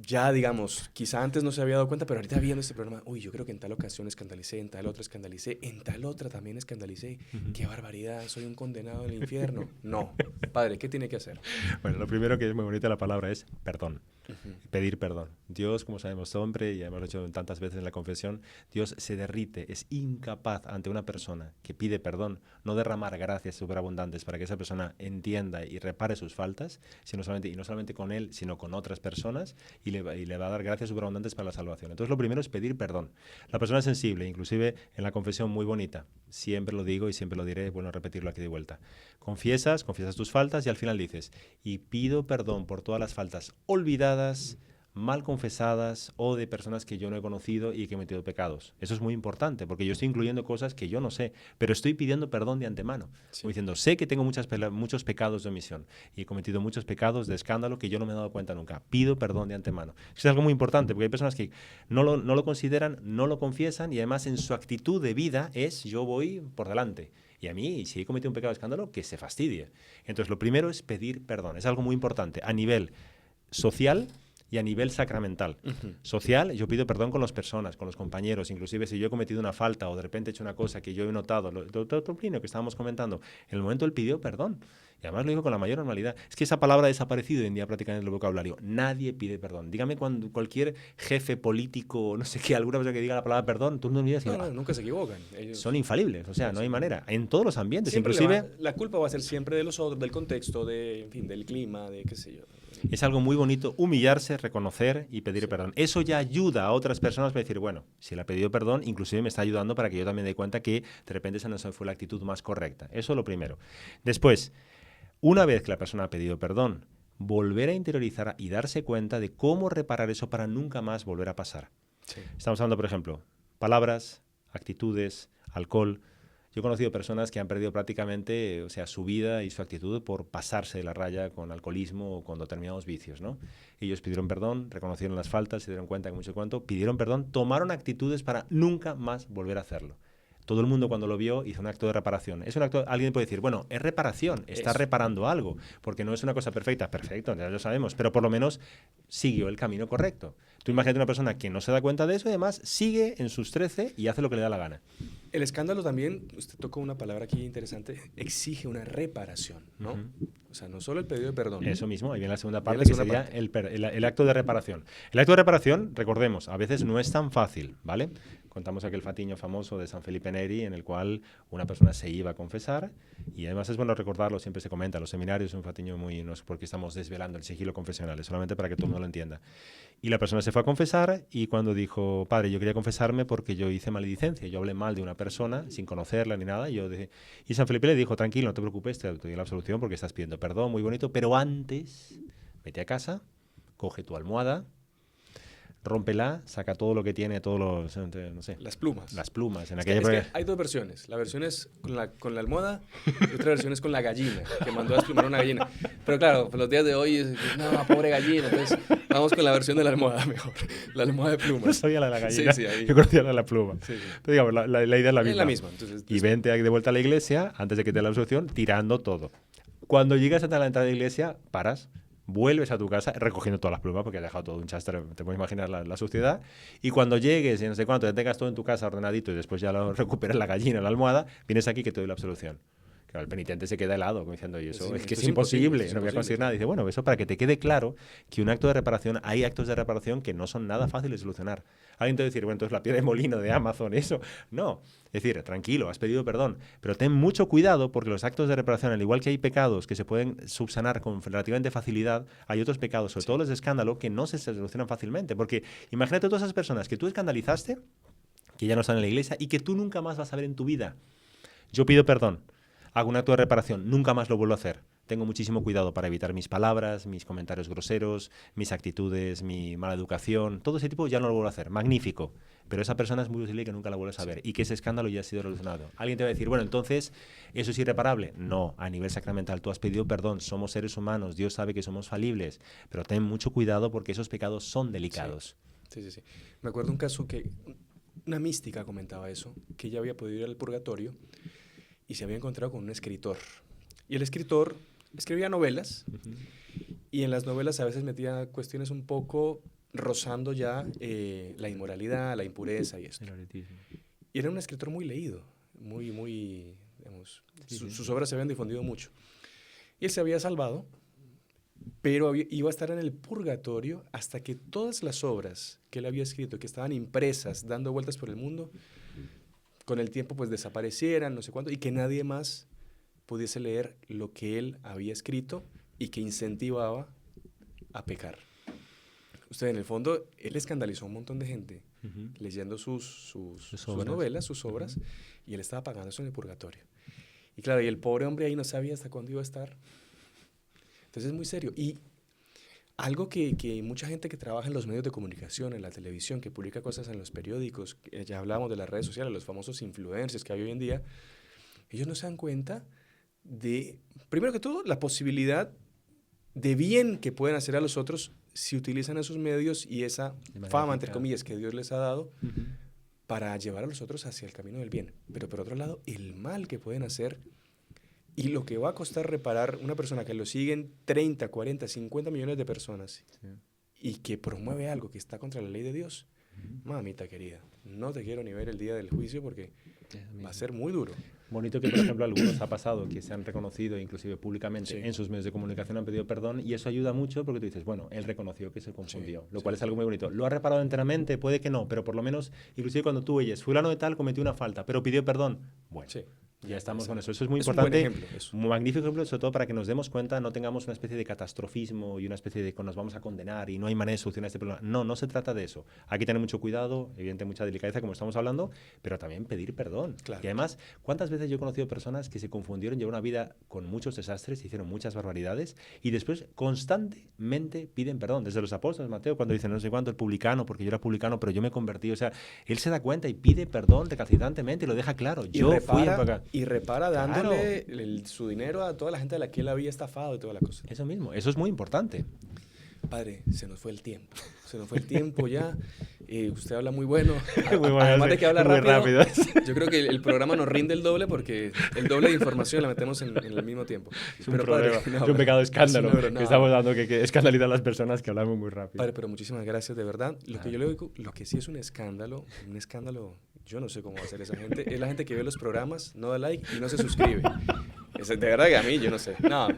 Ya, digamos, quizá antes no se había dado cuenta, pero ahorita viendo este programa, uy, yo creo que en tal ocasión escandalicé, en tal otra escandalicé, en tal otra también escandalicé. ¡Qué barbaridad! Soy un condenado del infierno. No. Padre, ¿qué tiene que hacer? Bueno, lo primero que es muy bonita la palabra es perdón. Pedir perdón. Dios, como sabemos siempre, y hemos hecho tantas veces en la confesión, Dios se derrite, es incapaz ante una persona que pide perdón, no derramar gracias superabundantes para que esa persona entienda y repare sus faltas, y no solamente con él, sino con otras personas, y le va a dar gracias superabundantes para la salvación. Entonces, lo primero es pedir perdón. La persona es sensible, inclusive en la confesión muy bonita, siempre lo digo y siempre lo diré, bueno repetirlo aquí de vuelta. Confiesas tus faltas y al final dices, y pido perdón por todas las faltas olvidadas, mal confesadas o de personas que yo no he conocido y que he cometido pecados. Eso es muy importante porque yo estoy incluyendo cosas que yo no sé, pero estoy pidiendo perdón de antemano. Sí. Como diciendo, sé que tengo muchos pecados de omisión y he cometido muchos pecados de escándalo que yo no me he dado cuenta nunca. Pido perdón de antemano. Eso es algo muy importante porque hay personas que no lo consideran, no lo confiesan y además en su actitud de vida es yo voy por delante. Y a mí, si he cometido un pecado de escándalo, que se fastidie. Entonces, lo primero es pedir perdón. Es algo muy importante a nivel social y a nivel sacramental. Social, yo pido perdón con las personas, con los compañeros, inclusive si yo he cometido una falta o de repente he hecho una cosa que yo he notado, el doctor Plinio que estábamos comentando, en el momento él pidió perdón. Y además lo dijo con la mayor normalidad. Es que esa palabra ha desaparecido hoy en día prácticamente del vocabulario. Nadie pide perdón. Dígame cuando cualquier jefe político, no sé qué, alguna persona que diga la palabra perdón, tú no digas que nunca se equivocan. Ellos son infalibles, o sea, no hay manera. En todos los ambientes, siempre inclusive... la culpa va a ser siempre de los otros, del contexto, en fin, del clima, de qué sé yo. Es algo muy bonito humillarse, reconocer y pedir perdón. Eso ya ayuda a otras personas para decir, bueno, si él ha pedido perdón, inclusive me está ayudando para que yo también dé cuenta que de repente esa no fue la actitud más correcta. Eso es lo primero. Después, una vez que la persona ha pedido perdón, volver a interiorizar y darse cuenta de cómo reparar eso para nunca más volver a pasar. Sí. Estamos hablando, por ejemplo, palabras, actitudes, alcohol. Yo he conocido personas que han perdido prácticamente, o sea, su vida y su actitud por pasarse de la raya con alcoholismo o con determinados vicios, ¿no? Ellos pidieron perdón, reconocieron las faltas, se dieron cuenta que mucho cuanto, pidieron perdón, tomaron actitudes para nunca más volver a hacerlo. Todo el mundo cuando lo vio hizo un acto de reparación. Es un acto, alguien puede decir, bueno, es reparación, está reparando algo, porque no es una cosa perfecta. Perfecto, ya lo sabemos, pero por lo menos siguió el camino correcto. Tú imagínate una persona que no se da cuenta de eso y además sigue en sus 13 y hace lo que le da la gana. El escándalo también, usted tocó una palabra aquí interesante, exige una reparación, ¿no? O sea, no solo el pedido de perdón. Eso mismo, ahí viene la segunda parte, que sería el acto de reparación. El acto de reparación, recordemos, a veces no es tan fácil, ¿vale? Contamos aquel fatiño famoso de San Felipe Neri, en el cual una persona se iba a confesar, y además es bueno recordarlo, siempre se comenta, los seminarios es un fatiño muy, no es porque estamos desvelando el sigilo confesional, es solamente para que todo el mundo lo entienda. Y la persona se fue a confesar, y cuando dijo, padre, yo quería confesarme porque yo hice maledicencia, yo hablé mal de una persona, sin conocerla ni nada, y San Felipe le dijo, tranquilo, no te preocupes, te doy la absolución porque estás pidiendo perdón, muy bonito, pero antes, vete a casa, coge tu almohada, rómpela, saca todo lo que tiene, todos los, no sé. Las plumas. Las plumas. Es que hay dos versiones. La versión es con la almohada y otra versión es con la gallina, que mandó a desplumar una gallina. Pero claro, los días de hoy, no, pobre gallina. Entonces, vamos con la versión de la almohada mejor. La almohada de plumas. No sabía la de la gallina. Sí, ahí. Yo conocía la de la pluma. Sí. Pero digamos, la idea es la misma. Es la misma. Entonces, y vente de vuelta a la iglesia, antes de que te dé la absolución, tirando todo. Cuando llegas hasta la entrada de la iglesia, paras, vuelves a tu casa recogiendo todas las plumas porque has dejado todo un chastre, te puedes imaginar la suciedad, y cuando llegues y no sé cuánto, te tengas todo en tu casa ordenadito y después ya lo recuperas la gallina, la almohada, vienes aquí que te doy la absolución. Claro, el penitente se queda helado, como diciendo, y eso es que es imposible, no voy a conseguir nada. Dice, bueno, eso para que te quede claro que un acto de reparación, hay actos de reparación que no son nada fáciles de solucionar. Alguien te va a decir, bueno, entonces la piedra de molino de Amazon, eso. No, es decir, tranquilo, has pedido perdón, pero ten mucho cuidado porque los actos de reparación, al igual que hay pecados que se pueden subsanar con relativamente facilidad, hay otros pecados, sobre todo los de escándalo, que no se solucionan fácilmente. Porque imagínate todas esas personas que tú escandalizaste, que ya no están en la iglesia y que tú nunca más vas a ver en tu vida. Yo pido perdón. Hago un acto de reparación, nunca más lo vuelvo a hacer. Tengo muchísimo cuidado para evitar mis palabras, mis comentarios groseros, mis actitudes, mi mala educación, todo ese tipo ya no lo vuelvo a hacer. Magnífico. Pero esa persona es muy posible que nunca la vuelvas a ver y que ese escándalo ya ha sido solucionado. Alguien te va a decir, bueno, entonces, ¿eso es irreparable? No, a nivel sacramental tú has pedido perdón, somos seres humanos, Dios sabe que somos falibles, pero ten mucho cuidado porque esos pecados son delicados. Sí. Me acuerdo un caso que una mística comentaba eso, que ella había podido ir al purgatorio y se había encontrado con un escritor. Y el escritor escribía novelas, y en las novelas a veces metía cuestiones un poco rozando ya la inmoralidad, la impureza y esto. Y era un escritor muy leído, muy digamos, sus obras se habían difundido mucho. Y él se había salvado, pero iba a estar en el purgatorio hasta que todas las obras que él había escrito, que estaban impresas, dando vueltas por el mundo, con el tiempo pues desaparecieran, no sé cuánto, y que nadie más pudiese leer lo que él había escrito y que incentivaba a pecar. Usted, en el fondo, él escandalizó a un montón de gente leyendo sus novelas, sus obras, y él estaba pagando eso en el purgatorio. Y claro, y el pobre hombre ahí no sabía hasta cuándo iba a estar. Entonces es muy serio. Y algo que mucha gente que trabaja en los medios de comunicación, en la televisión, que publica cosas en los periódicos, ya hablábamos de las redes sociales, los famosos influencers que hay hoy en día, ellos no se dan cuenta de, primero que todo, la posibilidad de bien que pueden hacer a los otros si utilizan esos medios y esa fama, entre comillas, que Dios les ha dado para llevar a los otros hacia el camino del bien. Pero por otro lado, el mal que pueden hacer y lo que va a costar reparar una persona que lo siguen 30, 40, 50 millones de personas y que promueve algo que está contra la ley de Dios. Mamita querida, no te quiero ni ver el día del juicio porque va a ser muy duro. Bonito que, por ejemplo, algunos ha pasado que se han reconocido, inclusive públicamente, en sus medios de comunicación han pedido perdón, y eso ayuda mucho porque tú dices, bueno, él reconoció que se confundió, lo cual es algo muy bonito. ¿Lo ha reparado enteramente? Puede que no, pero por lo menos, inclusive cuando tú oyes, fulano de tal cometió una falta, pero pidió perdón. Bueno, ya estamos con eso. Eso es muy importante. Un buen ejemplo, un magnífico ejemplo, sobre todo para que nos demos cuenta, no tengamos una especie de catastrofismo y una especie de que nos vamos a condenar y no hay manera de solucionar este problema. No, no se trata de eso. Hay que tener mucho cuidado, evidentemente mucha delicadeza, como estamos hablando, pero también pedir perdón. Claro. Y además, ¿cuántas veces yo he conocido personas que se confundieron, llevaron una vida con muchos desastres, hicieron muchas barbaridades y después constantemente piden perdón? Desde los apóstoles, Mateo, cuando dicen no sé cuánto, el publicano, porque yo era publicano, pero yo me convertí. O sea, él se da cuenta y pide perdón recalcitrantemente y lo deja claro. Y repara dándole su dinero a toda la gente a la que él había estafado y toda la cosa. Eso mismo, eso es muy importante. Padre, se nos fue el tiempo. Se nos fue el tiempo ya. Usted habla muy bueno. Muy bueno, Además sí, de que habla muy rápido, rápido. yo creo que el programa nos rinde el doble porque el doble de información la metemos en el mismo tiempo. Es un Pero, problema, padre, no, es un pecado de escándalo es una- no. que estamos dando, que escandaliza a las personas que hablamos muy rápido. Padre, pero muchísimas gracias, de verdad. Lo que yo le digo, lo que sí es un escándalo, yo no sé cómo va a hacer esa gente, es la gente que ve los programas, no da like y no se suscribe. De verdad que a mí, yo no sé. No,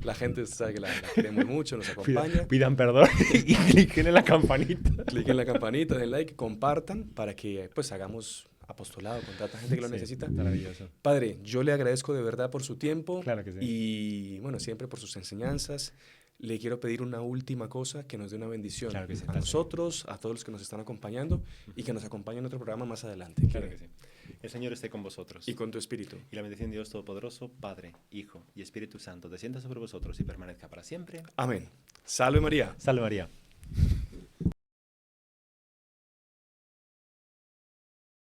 la gente sabe que la queremos mucho, nos acompaña. Pidan perdón y cliquen en la campanita. Cliquen en la campanita, den like, compartan para que pues hagamos apostolado con tanta gente que lo Sí, necesita. maravilloso. Padre, yo le agradezco de verdad por su tiempo. Claro que sí. Y bueno, siempre por sus enseñanzas. Le quiero pedir una última cosa, que nos dé una bendición Claro que sí, a padre. nosotros, a todos los que nos están acompañando y que nos acompañen en otro programa más adelante. Claro que sí. El Señor esté con vosotros. Y con tu espíritu. Y la bendición de Dios Todopoderoso, Padre, Hijo y Espíritu Santo, descienda sobre vosotros y permanezca para siempre. Amén. Salve María. Salve María.